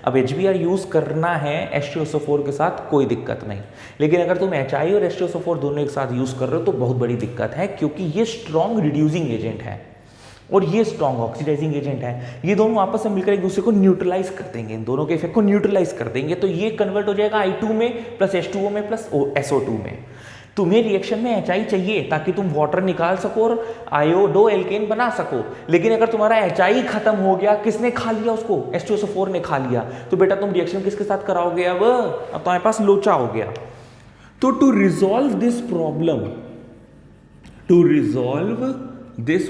अब HBr यूज़ करना है H2SO4 के साथ, कोई दिक्कत नहीं, लेकिन अगर तुम HI और H2SO4 दोनों एक साथ यूज़ कर रहे हो तो बहुत बड़ी दिक्कत है, क्योंकि ये स्ट्रॉन्ग रिड्यूसिंग एजेंट है और ये स्ट्रॉन्ग ऑक्सीडाइजिंग एजेंट है। ये दोनों आपस में मिलकर एक दूसरे को न्यूट्रलाइज कर देंगे, इन दोनों के इफेक्ट को न्यूट्रलाइज कर देंगे, तो ये कन्वर्ट हो जाएगा I2 में प्लस H2O में प्लस SO2 में। तुम्हें रिएक्शन में HI चाहिए ताकि तुम वाटर निकाल सको और आयोडो एल्केन बना सको, लेकिन अगर तुम्हारा HI खत्म हो गया, किसने खा लिया उसको? H2SO4 ने खा लिया, तो बेटा तुम रिएक्शन किसके साथ कराओगे? अब तुम्हारे पास लोचा हो गया। तो टू रिजॉल्व दिस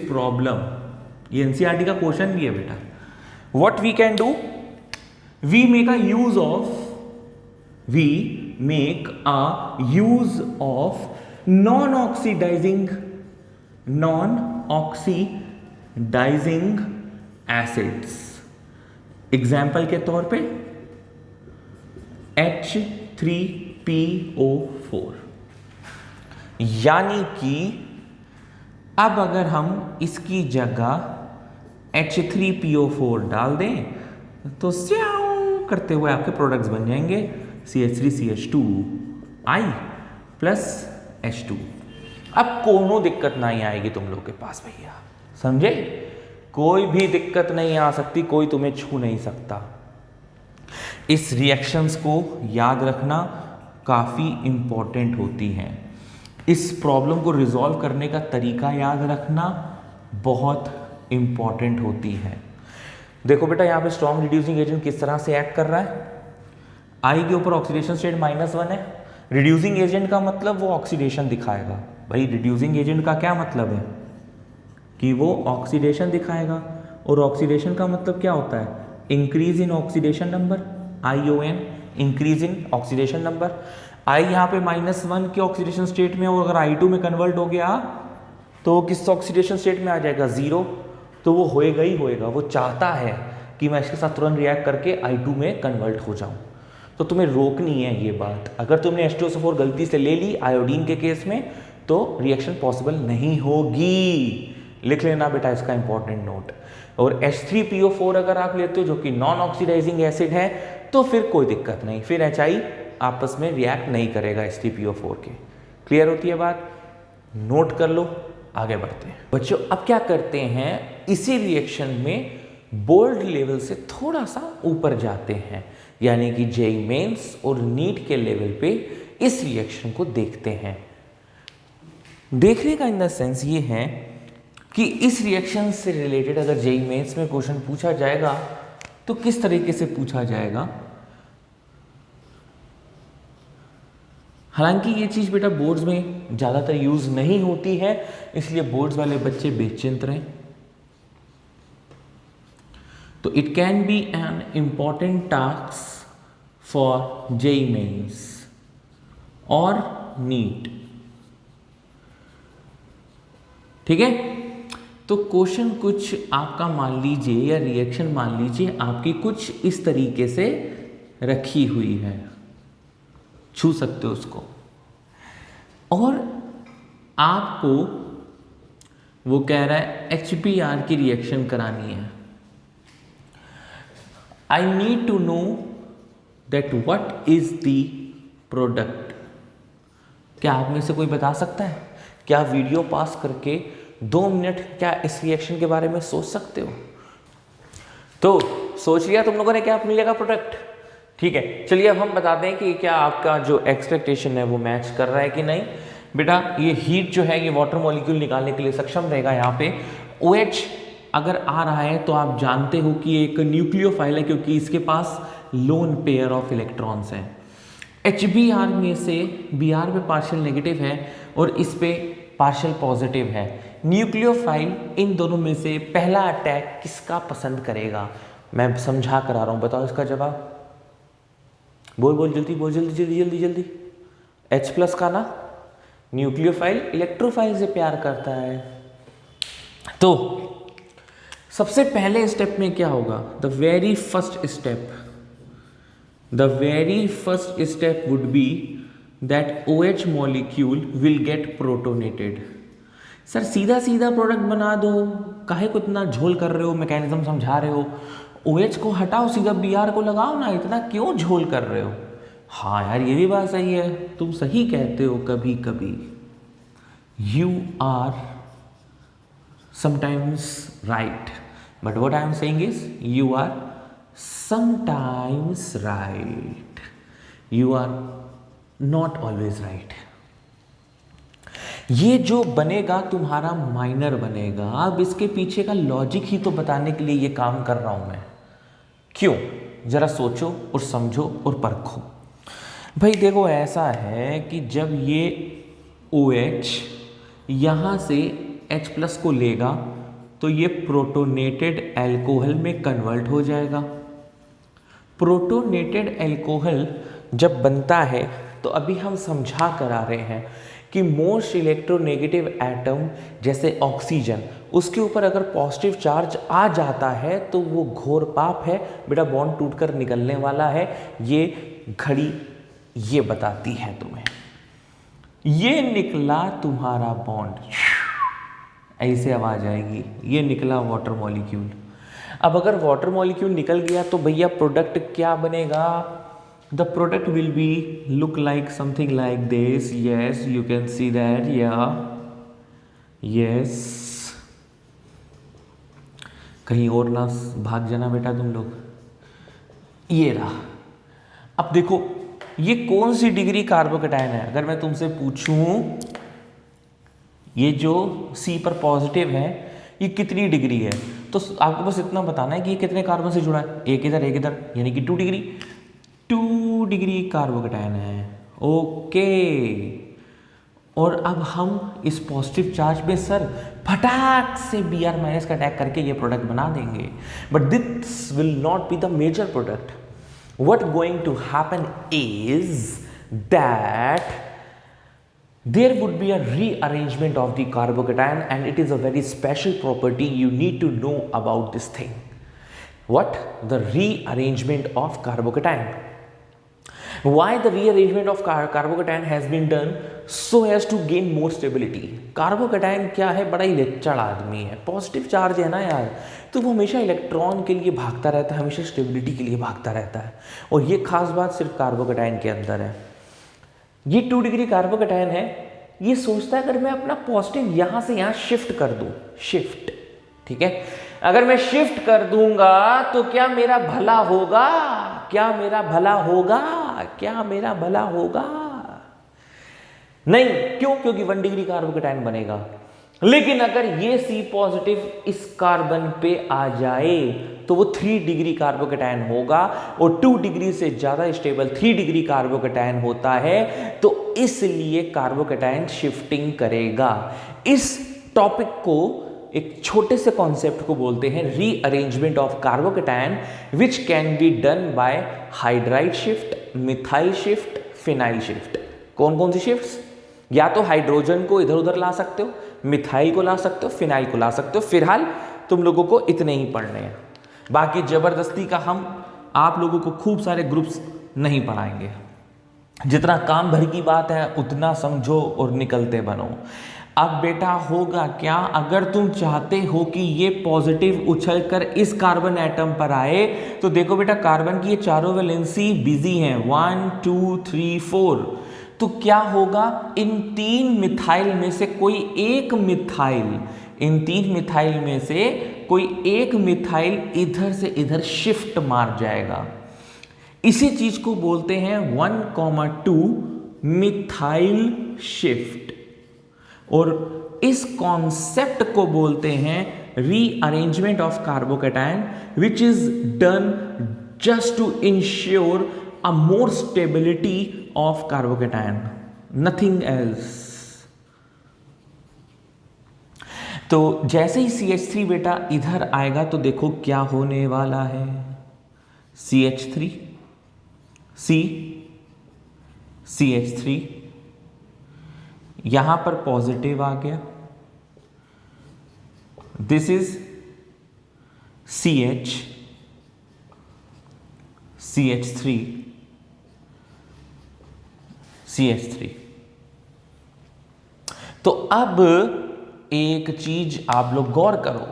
प्रॉब्लम, ये NCERT का क्वेश्चन भी है बेटा। What we can do, we make a use of non-oxidizing acids। Example के तौर पे H3PO4, यानी कि अब अगर हम इसकी जगह H3PO4 डाल दें तो स्याऊ करते हुए आपके प्रोडक्ट्स बन जाएंगे CH3CH2I प्लस H2। अब कोनो दिक्कत नहीं आएगी तुम लोग के पास भैया, समझे? कोई भी दिक्कत नहीं आ सकती, कोई तुम्हें छू नहीं सकता। इस रिएक्शंस को याद रखना काफ़ी इंपॉर्टेंट होती हैं। इस प्रॉब्लम को रिजॉल्व करने का तरीका याद रखना बहुत इंपॉर्टेंट होती है। देखो बेटा, यहाँ पे स्ट्रॉन्ग रिड्यूसिंग एजेंट किस तरह से एक्ट कर रहा है। I के ऊपर ऑक्सीडेशन स्टेट -1 है। रिड्यूसिंग एजेंट का मतलब वो ऑक्सीडेशन दिखाएगा। भाई रिड्यूसिंग एजेंट का क्या मतलब है कि वो ऑक्सीडेशन दिखाएगा, और ऑक्सीडेशन का मतलब क्या होता है? Increase in oxidation number, ION, increase in oxidation number. I यहाँ पे -1 के ऑक्सीडेशन स्टेट में, और अगर I2 में कन्वर्ट हो गया तो किस ऑक्सीडेशन स्टेट में आ जाएगा? 0। तो वो होएगा ही होएगा, वो चाहता है कि मैं इसके साथ तुरंत रिएक्ट करके I2 में कन्वर्ट हो जाऊं। तो तुम्हें रोकनी है ये बात। अगर तुमने H2SO4 गलती से ले ली आयोडीन के केस में तो रिएक्शन पॉसिबल नहीं होगी। लिख लेना बेटा इसका इंपॉर्टेंट नोट। और H3PO4 अगर आप लेते हो जो कि नॉन ऑक्सीडाइजिंग एसिड है तो फिर कोई दिक्कत नहीं, फिर HI आपस में रिएक्ट नहीं करेगा H3PO4 के। क्लियर होती है बात? नोट कर लो, आगे बढ़ते हैं बच्चों। अब क्या करते हैं, इसी रिएक्शन में बोल्ड लेवल से थोड़ा सा ऊपर जाते हैं, यानी कि जेईई मेंस और नीट के लेवल पे इस रिएक्शन को देखते हैं। देखने का इन द सेंस ये है कि इस रिएक्शन से रिलेटेड अगर जेईई मेंस में क्वेश्चन पूछा जाएगा तो किस तरीके से पूछा जाएगा। हालांकि ये चीज़ बेटा बोर्ड्स में ज़्यादातर यूज़ नहीं होती है, इसलिए बोर्ड्स वाले बच्चे बेचिंत रहें। तो it can be an important task for JEE mains और नीट। ठीक है, तो क्वेश्चन कुछ आपका मान लीजिए, या रिएक्शन मान लीजिए आपकी कुछ इस तरीके से रखी हुई है, छू सकते हो उसको, और आपको वो कह रहा है HBr की रिएक्शन करानी है। I need to know that what is the product। क्या आप में से कोई बता सकता है? क्या वीडियो पास करके 2 मिनट क्या इस रिएक्शन के बारे में सोच सकते हो? तो सोच लिया तुम लोगों ने क्या मिलेगा प्रोडक्ट? ठीक है, चलिए अब हम बताते हैं कि क्या आपका जो एक्सपेक्टेशन है वो मैच कर रहा है कि नहीं। बेटा ये हीट जो है ये वाटर मॉलिक्यूल निकालने के लिए सक्षम रहेगा। यहाँ पे OH अगर आ रहा है तो आप जानते हो कि एक न्यूक्लियोफाइल है, क्योंकि इसके पास लोन पेयर ऑफ इलेक्ट्रॉन्स हैं। HBr में से Br पे पार्शियल नेगेटिव है और इस पे पार्शियल पॉजिटिव है। न्यूक्लियोफाइल इन दोनों में से पहला अटैक किसका पसंद करेगा? मैं समझा करा रहा हूं, बताओ इसका जवाब। बोल जल्दी, बोल जल्दी। H+ का ना, न्यूक्लियोफाइल इलेक्ट्रोफाइल से प्यार करता है। तो सबसे पहले स्टेप में क्या होगा? The very first step, the very first step would be that OH molecule will get protonated. Sir सीधा सीधा प्रोडक्ट बना दो, काहे को इतना झोल कर रहे हो, मैकेनिज्म समझा रहे हो, OH को हटाओ, सीधा Br को लगाओ ना, इतना क्यों झोल कर रहे हो। हाँ यार ये भी बात सही है, तुम सही कहते हो कभी कभी। You are sometimes right, but what I am saying is you are sometimes right, you are not always right। ये जो बनेगा तुम्हारा माइनर बनेगा। अब इसके पीछे का लॉजिक ही तो बताने के लिए ये काम कर रहा हूं मैं। क्यों, जरा सोचो और समझो और परखो। भाई देखो ऐसा है कि जब ये OH यहां से H+ को लेगा तो ये प्रोटोनेटेड एल्कोहल में कन्वर्ट हो जाएगा। प्रोटोनेटेड एल्कोहल जब बनता है तो अभी हम समझा कर आ रहे हैं कि मोस्ट इलेक्ट्रोनेगेटिव एटम जैसे ऑक्सीजन, उसके ऊपर अगर पॉजिटिव चार्ज आ जाता है तो वो घोर पाप है बेटा, बॉन्ड टूटकर निकलने वाला है। ये घड़ी ये बताती है तुम्हें। ये निकला तुम्हारा बॉन्ड, ऐसे आवाज आएगी, ये निकला वाटर मॉलिक्यूल। अब अगर वाटर मॉलिक्यूल निकल गया तो भैया प्रोडक्ट क्या बनेगा? The product will be look like something like this. Yes you can see that, या यस, कहीं और ना भाग जाना बेटा तुम लोग। ये रहा। अब देखो ये कौन सी डिग्री कार्बोकैटायन है। अगर मैं तुमसे पूछूं ये जो C पर पॉजिटिव है ये कितनी डिग्री है, तो आपको बस इतना बताना है कि ये कितने कार्बन से जुड़ा है, एक इधर एक इधर, यानी कि 2 डिग्री। 2 डिग्री कार्बोकैटायन है, ओके। और अब हम इस पॉजिटिव चार्ज पे सर फटाक से Br- का अटैक करके ये प्रोडक्ट बना देंगे, but this will not be the major product. What going to happen is that there would be a rearrangement of the carbocation, and it is a very special property you need to know about this thing. What? The rearrangement of carbocation. Why the rearrangement of carbocation has been done? So as to gain more stability. Carbocation क्या है, बड़ा ही लिच्चड़ आदमी है, positive charge है ना यार, तो वो हमेशा इलेक्ट्रॉन के लिए भागता रहता है, हमेशा स्टेबिलिटी के लिए भागता रहता है। और ये खास बात सिर्फ कार्बोकैटायन के अंदर है। ये 2 डिग्री कार्बोकैटायन है, ये सोचता है अगर मैं अपना पॉजिटिव यहां से यहां शिफ्ट कर दूं, शिफ्ट, ठीक है, अगर मैं शिफ्ट कर दूंगा तो क्या मेरा भला होगा? क्या मेरा भला होगा? क्या मेरा भला होगा? नहीं। क्यों? क्योंकि 1 डिग्री कार्बोकैटायन बनेगा। लेकिन अगर ये C पॉजिटिव इस कार्बन पे आ जाए तो वो 3 डिग्री कार्बोकैटायन होगा, और 2 डिग्री से ज्यादा स्टेबल 3 डिग्री कार्बोकैटायन होता है, तो इसलिए कार्बोकैटायन शिफ्टिंग करेगा। इस टॉपिक को, एक छोटे से कॉन्सेप्ट को बोलते हैं rearrangement of carbocation, which can be done by hydride shift, methyl shift, phenyl shift. कौन कौन सी शिफ्ट्स? या तो हाइड्रोजन को इधर उधर ला सकते हो, मिथाइल को ला सकते हो, फिनाइल को ला सकते हो। फिलहाल तुम लोगों को इतने ही पढ़ने हैं, बाकी जबरदस्ती का हम आप लोगों को खूब सारे ग्रुप्स नहीं पढ़ाएंगे। जितना काम भर की बात है उतना समझो और निकलते बनो। अब बेटा होगा क्या, अगर तुम चाहते हो कि ये पॉजिटिव उछलकर इस कार्बन एटम पर आए, तो देखो बेटा कार्बन की ये चारों वैलेंसी बिजी हैं, 1 2 3 4। तो क्या होगा, इन 3 मिथाइल में से कोई एक मिथाइल, इन 3 मिथाइल में से कोई एक मिथाइल इधर से इधर शिफ्ट मार जाएगा। इसी चीज को बोलते हैं 1,2 मिथाइल शिफ्ट, और इस कॉन्सेप्ट को बोलते हैं rearrangement of carbocation, which is done just to ensure a more stability of carbocation, nothing else। तो जैसे ही CH3 बेटा इधर आएगा तो देखो क्या होने वाला है, CH3 C CH3 यहां पर पॉजिटिव आ गया, this is CH CH3, CH3। तो अब एक चीज आप लोग गौर करो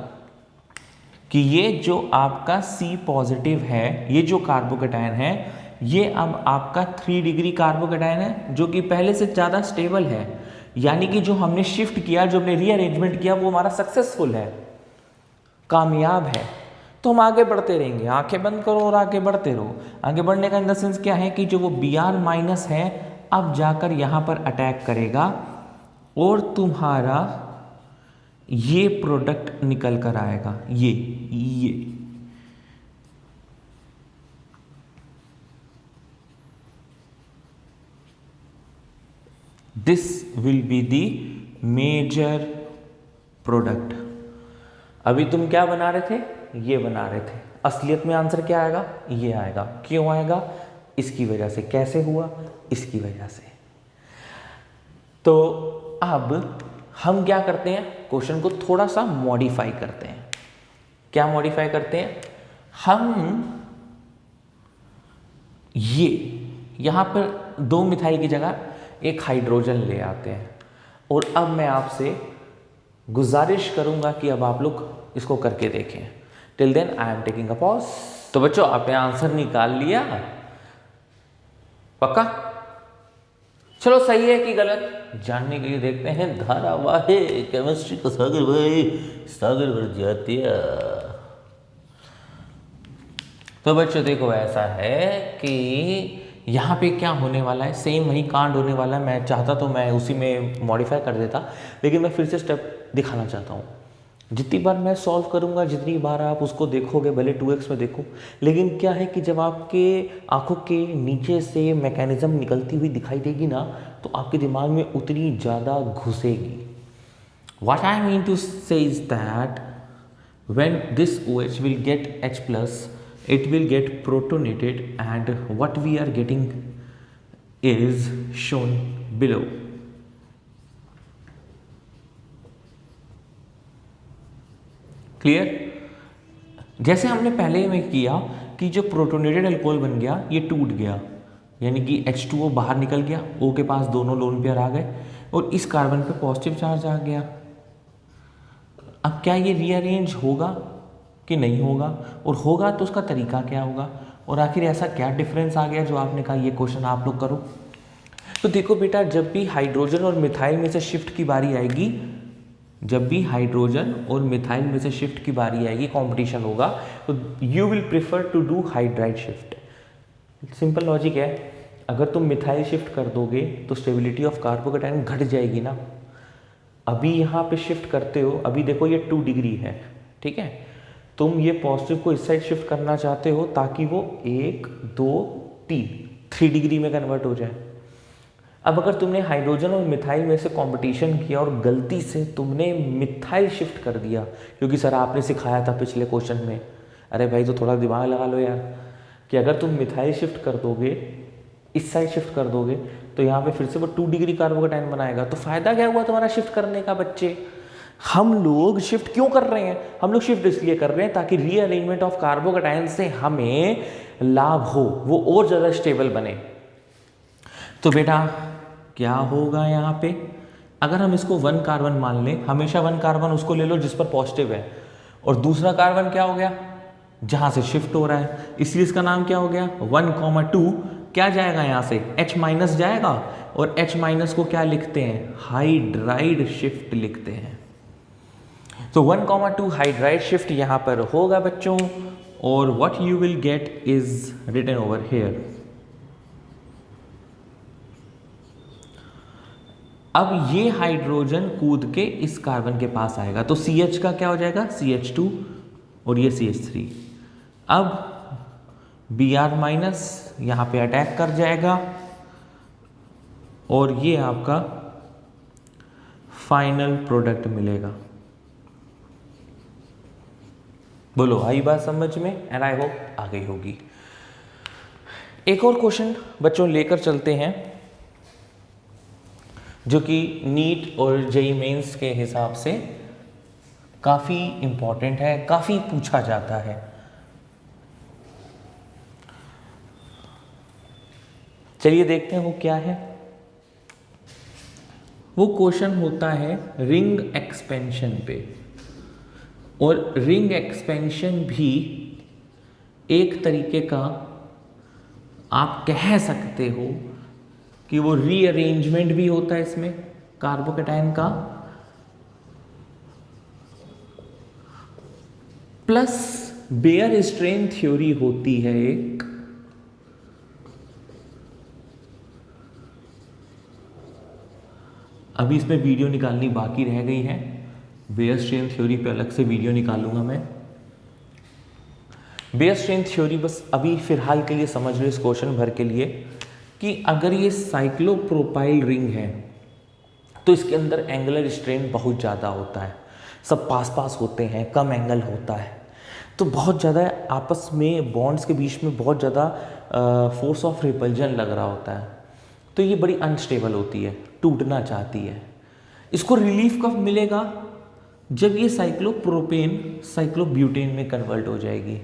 कि ये जो आपका C पॉजिटिव है, ये जो कार्बोकेटायन है, ये अब आपका 3 डिग्री कार्बोकेटायन है, जो कि पहले से ज़्यादा स्टेबल है। यानी कि जो हमने शिफ्ट किया, जो हमने रीअरेंजमेंट किया, वो हमारा सक्सेसफुल है, कामयाब है। तो हम आगे बढ़ते रहेंगे, आंखें बंद करो और आगे बढ़ते रहो। आगे बढ़ने का इन द सेंस क्या है कि जो वो Br माइनस है अब जाकर यहाँ पर अटैक करेगा और तुम्हारा ये प्रोडक्ट निकल कर आएगा, ये this will be the major product. अभी तुम क्या बना रहे थे? ये बना रहे थे। असलियत में आंसर क्या आएगा? ये आएगा। क्यों आएगा? इसकी वजह से। कैसे हुआ? इसकी वजह से। तो अब हम क्या करते हैं, क्वेश्चन को थोड़ा सा मॉडिफाई करते हैं। क्या मॉडिफाई करते हैं? हम ये यहां पर 2 मिथाइल की जगह एक हाइड्रोजन ले आते हैं। और अब मैं आपसे गुजारिश करूंगा कि अब आप लोग इसको करके देखें। Till then I am taking a pause. तो बच्चों, आपने आंसर निकाल लिया? पक्का? चलो, सही है कि गलत जानने के लिए देखते हैं धारावाहिक केमिस्ट्री का सागर भाई, सागर भर जाती है। तो बच्चों देखो, ऐसा है कि यहाँ पे क्या होने वाला है, सेम वही कांड होने वाला है। मैं चाहता तो मैं उसी में मॉडिफाई कर देता, लेकिन मैं फिर से स्टेप दिखाना चाहता हूँ। जितनी बार मैं सॉल्व करूँगा, जितनी बार आप उसको देखोगे, भले 2x में देखो, लेकिन क्या है कि जब आपके आंखों के नीचे से मैकेनिज्म निकलती हुई दिखाई देगी ना, तो आपके दिमाग में उतनी ज़्यादा घुसेगी। What I mean to say is that when this OH will get H+, it will get protonated, and what we are getting is shown below. Clear? जैसे हमने पहले में किया कि जो प्रोटोनेटेड अल्कोहल बन गया, ये टूट गया, यानी कि H2O बाहर निकल गया, O के पास दोनों लोन पेयर आ गए और इस कार्बन पे पॉजिटिव चार्ज आ गया। अब क्या ये रीअरेंज होगा कि नहीं होगा, और होगा तो उसका तरीका क्या होगा, और आखिर ऐसा क्या डिफरेंस आ गया जो आपने कहा ये क्वेश्चन आप लोग करो। तो देखो बेटा, जब भी हाइड्रोजन और मिथाइल में से शिफ्ट की बारी आएगी, जब भी हाइड्रोजन और मिथाइल में से शिफ्ट की बारी आएगी, कंपटीशन होगा, तो you will prefer to do hydride shift. Simple logic है, अगर तुम मिथाइल शिफ्ट कर दोगे तो स्टेबिलिटी ऑफ कार्बोकेटायन घट जाएगी ना। अभी यहाँ पे शिफ्ट करते हो, अभी देखो ये 2 डिग्री है, ठीक है, तुम ये पॉजिटिव को इस साइड शिफ्ट करना चाहते हो ताकि वो 1 2 3 डिग्री में कन्वर्ट हो जाए। अब अगर तुमने हाइड्रोजन और मिथाइल में से कंपटीशन किया और गलती से तुमने मिथाइल शिफ्ट कर दिया, क्योंकि सर आपने सिखाया था पिछले क्वेश्चन में, अरे भाई तो थोड़ा दिमाग लगा लो यार, कि अगर तुम मिथाइल शिफ्ट कर दोगे, इस साइड शिफ्ट कर दोगे, तो यहाँ पे फिर से वो 2 डिग्री कार्बोकेटायन बनाएगा। तो फायदा क्या हुआ तुम्हारा शिफ्ट करने का बच्चे? हम लोग शिफ्ट क्यों कर रहे हैं? हम लोग शिफ्ट इसलिए कर रहे हैं ताकि रीअरेंजमेंट ऑफ कार्बोकेटायन से हमें लाभ हो, वो और ज़्यादा स्टेबल बने। तो बेटा क्या होगा यहाँ पे, अगर हम इसको 1 कार्बन मान लें, हमेशा 1 कार्बन उसको ले लो जिस पर पॉजिटिव है, और दूसरा कार्बन क्या हो गया, जहाँ से शिफ्ट हो रहा है, इसलिए इसका नाम क्या हो गया 1,2। क्या जाएगा यहाँ से? H- जाएगा, और H- को क्या लिखते हैं? हाइड्राइड शिफ्ट लिखते हैं। तो 1,2 हाइड्राइड शिफ्ट यहाँ पर होगा बच्चों, और what you will get is written over here. अब ये हाइड्रोजन कूद के इस कार्बन के पास आएगा, तो CH का क्या हो जाएगा? CH2, और ये CH3। अब Br- यहाँ पे अटैक कर जाएगा, और ये आपका फाइनल प्रोडक्ट मिलेगा। बोलो, आई बात समझ में? एंड आई होप आ गई होगी। एक और क्वेश्चन बच्चों लेकर चलते हैं, जो कि नीट और जेईई मेंस के हिसाब से काफ़ी इम्पॉर्टेंट है, काफ़ी पूछा जाता है। चलिए देखते हैं वो क्या है। वो क्वेश्चन होता है रिंग एक्सपेंशन पे, और रिंग एक्सपेंशन भी एक तरीके का आप कह सकते हो कि वो रीअरेंजमेंट भी होता है इसमें कार्बोकेटाइन का, प्लस बेयर स्ट्रेन थ्योरी होती है एक, अभी इसमें वीडियो निकालनी बाकी रह गई है, बेयर स्ट्रेन थ्योरी पे अलग से वीडियो निकालूंगा मैं। बेयर स्ट्रेन थ्योरी बस अभी फिलहाल के लिए समझ लो इस क्वेश्चन भर के लिए कि अगर ये साइक्लोप्रोपाइल रिंग है तो इसके अंदर एंगुलर स्ट्रेन बहुत ज़्यादा होता है, सब पास पास होते हैं, कम एंगल होता है, तो बहुत ज़्यादा आपस में बॉन्ड्स के बीच में बहुत ज़्यादा फोर्स ऑफ रिपल्जन लग रहा होता है, तो ये बड़ी अनस्टेबल होती है, टूटना चाहती है। इसको रिलीफ कब मिलेगा? जब ये साइक्लोप्रोपेन साइक्लोब्यूटेन में कन्वर्ट हो जाएगी।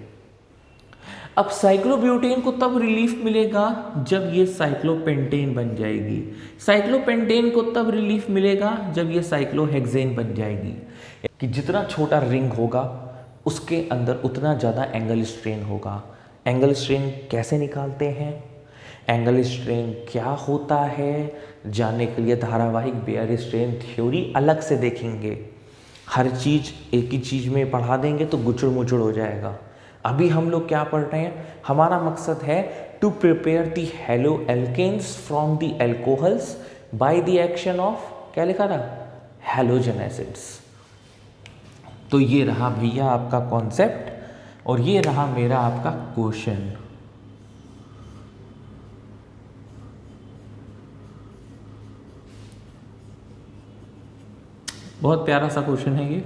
अब साइक्लोब्यूटेन को तब रिलीफ मिलेगा जब ये साइक्लोपेंटेन बन जाएगी, साइक्लोपेंटेन को तब रिलीफ मिलेगा जब ये साइक्लोहेक्सेन बन जाएगी। कि जितना छोटा रिंग होगा उसके अंदर उतना ज़्यादा एंगल स्ट्रेन होगा। एंगल स्ट्रेन कैसे निकालते हैं, एंगल स्ट्रेन क्या होता है, जानने के लिए धारावाहिक बेयर स्ट्रेन थ्योरी अलग से देखेंगे। हर चीज़ एक ही चीज़ में पढ़ा देंगे तो गुचड़ मुचड़ हो जाएगा। अभी हम लोग क्या पढ़ रहे हैं, हमारा मकसद है to prepare the haloalkanes from the alcohols by the action of, क्या लिखा था, हैलोजन एसिड्स। तो ये रहा भैया आपका कॉन्सेप्ट और ये रहा मेरा आपका क्वेश्चन। बहुत प्यारा सा क्वेश्चन है ये,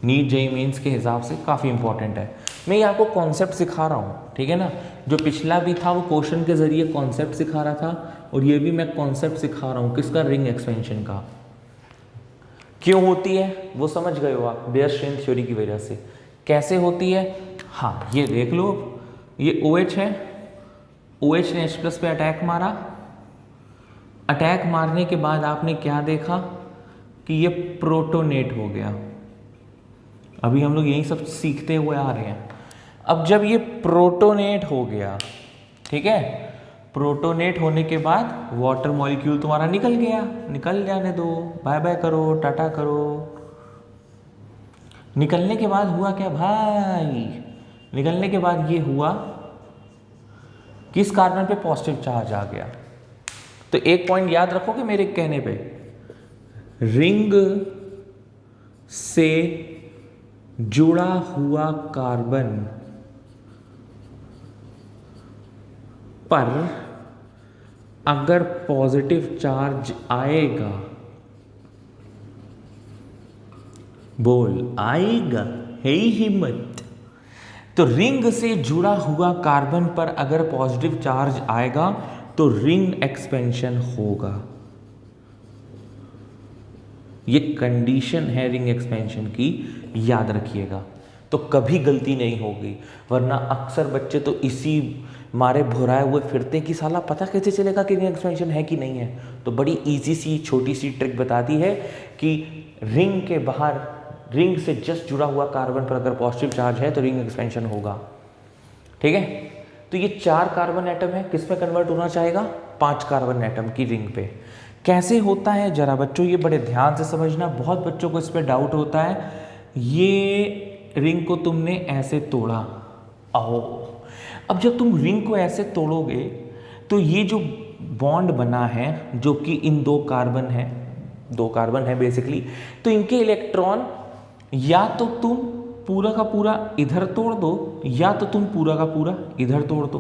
नीट जेईई मेंस के हिसाब से काफ़ी इंपॉर्टेंट है। मैं ये आपको कॉन्सेप्ट सिखा रहा हूँ, ठीक है ना। जो पिछला भी था वो क्वेश्चन के जरिए कॉन्सेप्ट सिखा रहा था, और ये भी मैं कॉन्सेप्ट सिखा रहा हूँ किसका, रिंग एक्सपेंशन का। क्यों होती है वो समझ गए हो आप, बेयर स्ट्रेन थ्योरी की वजह से। कैसे होती है, हाँ ये देख लो, ये OH है, OH ने H+ पे अटैक मारा, अटैक मारने के बाद आपने क्या देखा कि ये प्रोटोनेट हो गया। अभी हम लोग यही सब सीखते हुए आ रहे हैं। अब जब ये प्रोटोनेट हो गया, ठीक है, प्रोटोनेट होने के बाद वाटर मॉलिक्यूल तुम्हारा निकल गया, निकल जाने दो, बाय बाय करो, टाटा करो। निकलने के बाद हुआ क्या भाई, निकलने के बाद ये हुआ किस कार्बन पे पॉजिटिव चार्ज आ गया। तो एक पॉइंट याद रखोगे मेरे कहने पे, रिंग से जुड़ा हुआ कार्बन पर अगर पॉजिटिव चार्ज आएगा, बोल आएगा, है ही हिम्मत। तो रिंग से जुड़ा हुआ कार्बन पर अगर पॉजिटिव चार्ज आएगा तो रिंग एक्सपेंशन होगा। ये कंडीशन है रिंग एक्सपेंशन की, याद रखिएगा। तो कभी गलती नहीं होगी, वरना अक्सर बच्चे तो इसी मारे भुराए हुए फिरते कि साला पता कैसे चलेगा कि रिंग एक्सपेंशन है कि नहीं है। तो बड़ी इजी सी छोटी सी ट्रिक बताती है कि रिंग के बाहर, रिंग से जस्ट जुड़ा हुआ कार्बन पर अगर पॉजिटिव चार्ज है तो रिंग एक्सपेंशन होगा, ठीक है। तो ये 4 कार्बन एटम है, किस में कन्वर्ट होना चाहेगा, 5 कार्बन एटम की रिंग पे। कैसे होता है जरा बच्चों ये बड़े ध्यान से समझना, बहुत बच्चों को इस पर डाउट होता है। ये रिंग को तुमने ऐसे तोड़ा, आओ, अब जब तुम रिंग को ऐसे तोड़ोगे तो ये जो बॉन्ड बना है, जो कि इन 2 कार्बन है बेसिकली, तो इनके इलेक्ट्रॉन या तो तुम पूरा का पूरा इधर तोड़ दो या तो तुम पूरा का पूरा इधर तोड़ दो।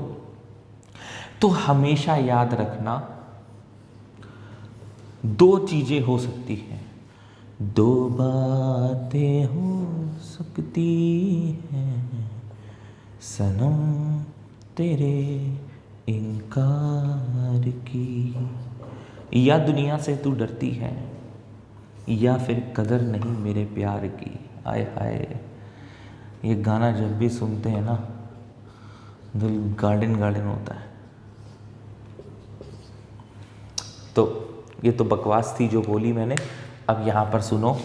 तो हमेशा याद रखना 2 चीजें हो सकती हैं, 2 बातें हो सकती हैं सनम तेरे इनकार की, या दुनिया से तू डरती है या फिर कदर नहीं मेरे प्यार की। आय हाय, ये गाना जब भी सुनते हैं ना दिल गार्डन गार्डन होता है। तो ये तो बकवास थी जो बोली मैंने। अब यहाँ पर सुनो,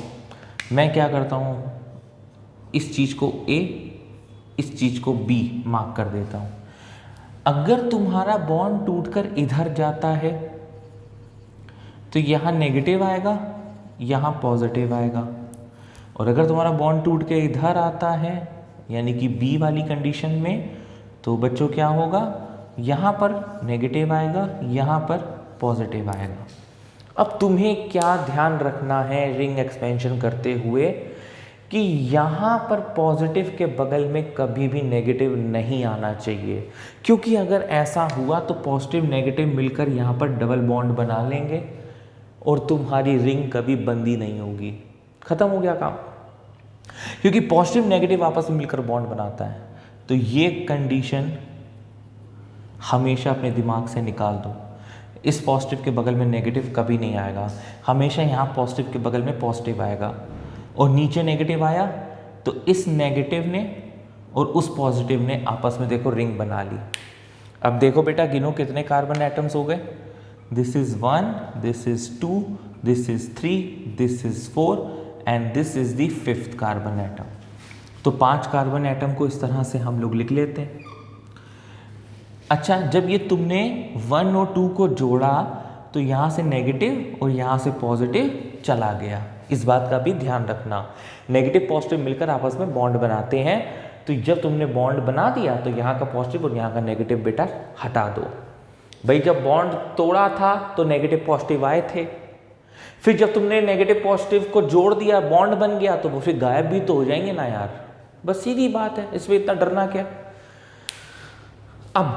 मैं क्या करता हूँ, इस चीज़ को A, इस चीज़ को B मार्क कर देता हूँ। अगर तुम्हारा बॉन्ड टूटकर इधर जाता है तो यहाँ नेगेटिव आएगा, यहाँ पॉजिटिव आएगा। और अगर तुम्हारा बॉन्ड टूट के इधर आता है यानी कि B वाली कंडीशन में, तो बच्चों क्या होगा, यहाँ पर नेगेटिव आएगा, यहाँ पर पॉजिटिव आएगा। अब तुम्हें क्या ध्यान रखना है रिंग एक्सपेंशन करते हुए कि यहाँ पर पॉजिटिव के बगल में कभी भी नेगेटिव नहीं आना चाहिए, क्योंकि अगर ऐसा हुआ तो पॉजिटिव नेगेटिव मिलकर यहाँ पर डबल बॉन्ड बना लेंगे और तुम्हारी रिंग कभी बंदी नहीं होगी, खत्म हो गया काम। क्योंकि पॉजिटिव नेगेटिव आपस में मिलकर बॉन्ड बनाता है। तो ये कंडीशन हमेशा अपने दिमाग से निकाल दो। इस पॉजिटिव के बगल में नेगेटिव कभी नहीं आएगा, हमेशा यहाँ पॉजिटिव के बगल में पॉजिटिव आएगा। और नीचे नेगेटिव आया तो इस नेगेटिव ने और उस पॉजिटिव ने आपस में देखो रिंग बना ली। अब देखो बेटा, गिनो कितने कार्बन एटम्स हो गए। This is 1, this is 2, this is 3, this is 4 and this is the 5th carbon atom. तो 5 कार्बन एटम को इस तरह से हम लोग लिख लेते हैं। अच्छा, जब ये तुमने 1 और 2 को जोड़ा तो यहाँ से नेगेटिव और यहाँ से पॉजिटिव चला गया, इस बात का भी ध्यान रखना। नेगेटिव पॉजिटिव मिलकर आपस में बॉन्ड बनाते हैं, तो जब तुमने बॉन्ड बना दिया तो यहाँ का पॉजिटिव और यहाँ का नेगेटिव बेटा हटा दो। भाई जब बॉन्ड तोड़ा था तो नेगेटिव पॉजिटिव आए थे, फिर जब तुमने नेगेटिव पॉजिटिव को जोड़ दिया बॉन्ड बन गया तो वो फिर गायब भी तो हो जाएंगे ना यार, बस सीधी बात है, इसमें इतना डरना क्या। अब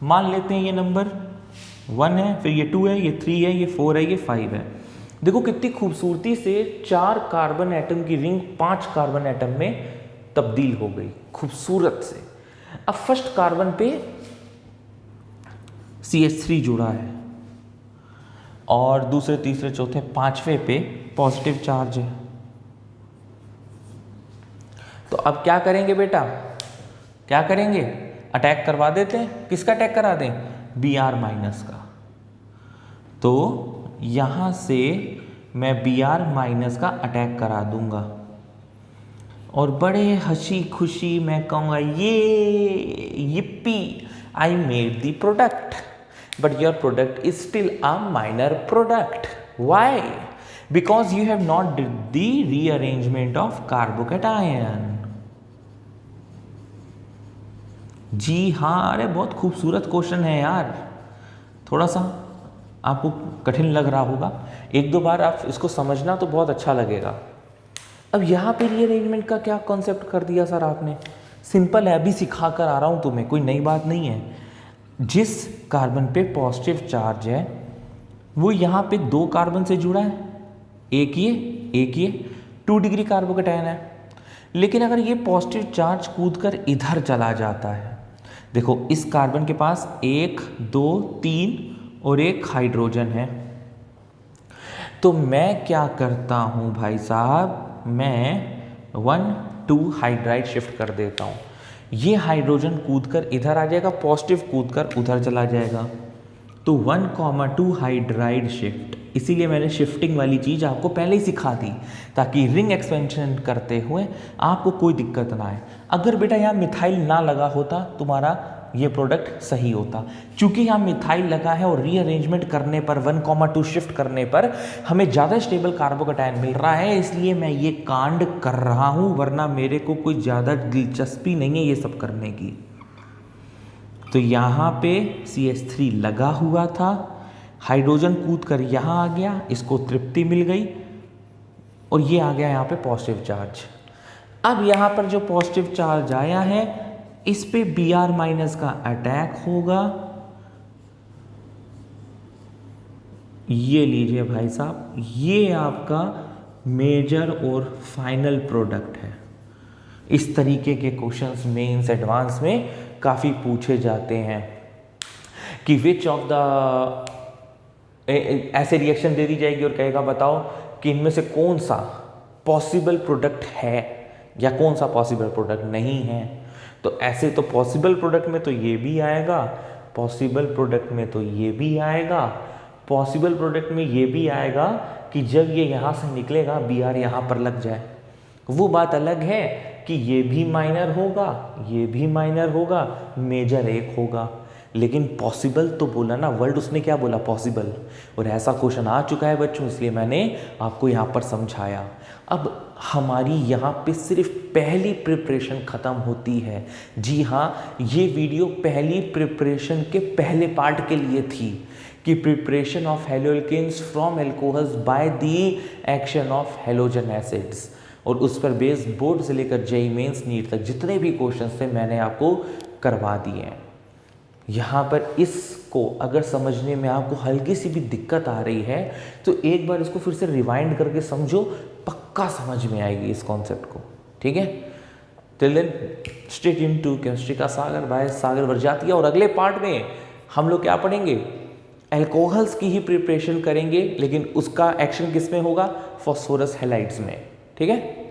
मान लेते हैं ये नंबर 1 है, फिर ये 2 है, ये 3 है, ये 4 है, ये 5 है। देखो कितनी खूबसूरती से 4 कार्बन एटम की रिंग 5 कार्बन एटम में तब्दील हो गई, खूबसूरत से। अब फर्स्ट कार्बन पे CH3 जुड़ा है और दूसरे तीसरे चौथे पांचवें पे पॉजिटिव चार्ज है। तो अब क्या करेंगे बेटा, क्या करेंगे, अटैक करवा देते हैं। किसका अटैक करा दें, Br माइनस का। तो यहां से मैं Br माइनस का अटैक करा दूंगा और बड़े हंसी खुशी मैं कहूँगा ये yippee, I made the product, but your product is still a minor product. Why? Because you have not did the rearrangement of carbocation. जी हाँ, अरे बहुत खूबसूरत क्वेश्चन है यार, थोड़ा सा आपको कठिन लग रहा होगा, एक दो बार आप इसको समझना तो बहुत अच्छा लगेगा। अब यहाँ पे रीअरेंजमेंट का क्या कॉन्सेप्ट कर दिया सर आपने, सिंपल है, अभी सिखा कर आ रहा हूँ तुम्हें, कोई नई बात नहीं है। जिस कार्बन पे पॉजिटिव चार्ज है वो यहाँ पे 2 कार्बन से जुड़ा है, एक ये 2 डिग्री कार्बोकेटायन है। लेकिन अगर ये पॉजिटिव चार्ज कूदकर इधर चला जाता है, देखो इस कार्बन के पास 1, 2, 3 और एक हाइड्रोजन है, तो मैं क्या करता हूँ भाई साहब, मैं 1, 2 हाइड्राइड शिफ्ट कर देता हूँ। ये हाइड्रोजन कूदकर इधर आ जाएगा, पॉजिटिव कूदकर उधर चला जाएगा। तो 1, 2 हाइड्राइड शिफ्ट, इसीलिए मैंने शिफ्टिंग वाली चीज़ आपको पहले ही सिखा दी ताकि रिंग एक्सपेंशन करते हुए आपको कोई दिक्कत ना आए। अगर बेटा यहाँ मिथाइल ना लगा होता तुम्हारा ये प्रोडक्ट सही होता। चूंकि यहाँ मिथाइल लगा है और रीअरेंजमेंट करने पर 1, 2 शिफ्ट करने पर हमें ज़्यादा स्टेबल कार्बोकेटायन मिल रहा है, इसलिए मैं ये कांड कर रहा हूँ, वरना मेरे को कोई ज़्यादा दिलचस्पी नहीं है ये सब करने की। तो यहाँ पे CH3 लगा हुआ था, हाइड्रोजन कूदकर यहाँ आ गया, इसको तृप्ति मिल गई और ये आ गया यहाँ पे पॉजिटिव चार्ज। अब यहाँ पर जो पॉजिटिव चार्ज आया है इस पे Br माइनस का अटैक होगा। ये लीजिए भाई साहब, ये आपका मेजर और फाइनल प्रोडक्ट है। इस तरीके के क्वेश्चंस मेंस एडवांस में काफ़ी पूछे जाते हैं कि विच ऑफ द, ऐसे रिएक्शन दे दी जाएगी और कहेगा बताओ कि इनमें से कौन सा पॉसिबल प्रोडक्ट है या कौन सा पॉसिबल प्रोडक्ट नहीं है। तो ऐसे तो पॉसिबल प्रोडक्ट में तो ये भी आएगा, पॉसिबल प्रोडक्ट में तो ये भी आएगा, पॉसिबल प्रोडक्ट में ये भी आएगा कि जब ये यहाँ से निकलेगा Br यहाँ पर लग जाए। वो बात अलग है कि ये भी माइनर होगा, ये भी माइनर होगा, मेजर एक होगा, लेकिन पॉसिबल तो बोला ना, वर्ड उसने क्या बोला, पॉसिबल। और ऐसा क्वेश्चन आ चुका है बच्चों, इसलिए मैंने आपको यहाँ पर समझाया। अब हमारी यहाँ पे सिर्फ पहली प्रिपरेशन ख़त्म होती है। जी हाँ, ये वीडियो पहली प्रिपरेशन के पहले पार्ट के लिए थी कि preparation of haloalkanes from alcohols by the action of halogen acids, और उस पर बेस बोर्ड से लेकर जेईई मेंस नीट तक जितने भी क्वेश्चंस थे मैंने आपको करवा दिए हैं। यहाँ पर इसको अगर समझने में आपको हल्की सी भी दिक्कत आ रही है तो एक बार इसको फिर से रिवाइंड करके समझो, पक्का समझ में आएगी इस कॉन्सेप्ट को। ठीक है, till then stay tuned to chemistry का सागर बाय सागर वर्जातिया। और अगले पार्ट में हम लोग क्या पढ़ेंगे, एल्कोहल्स की ही प्रिपरेशन करेंगे, लेकिन उसका एक्शन किस में होगा, फॉस्फोरस हैलाइड्स में। ठीक है।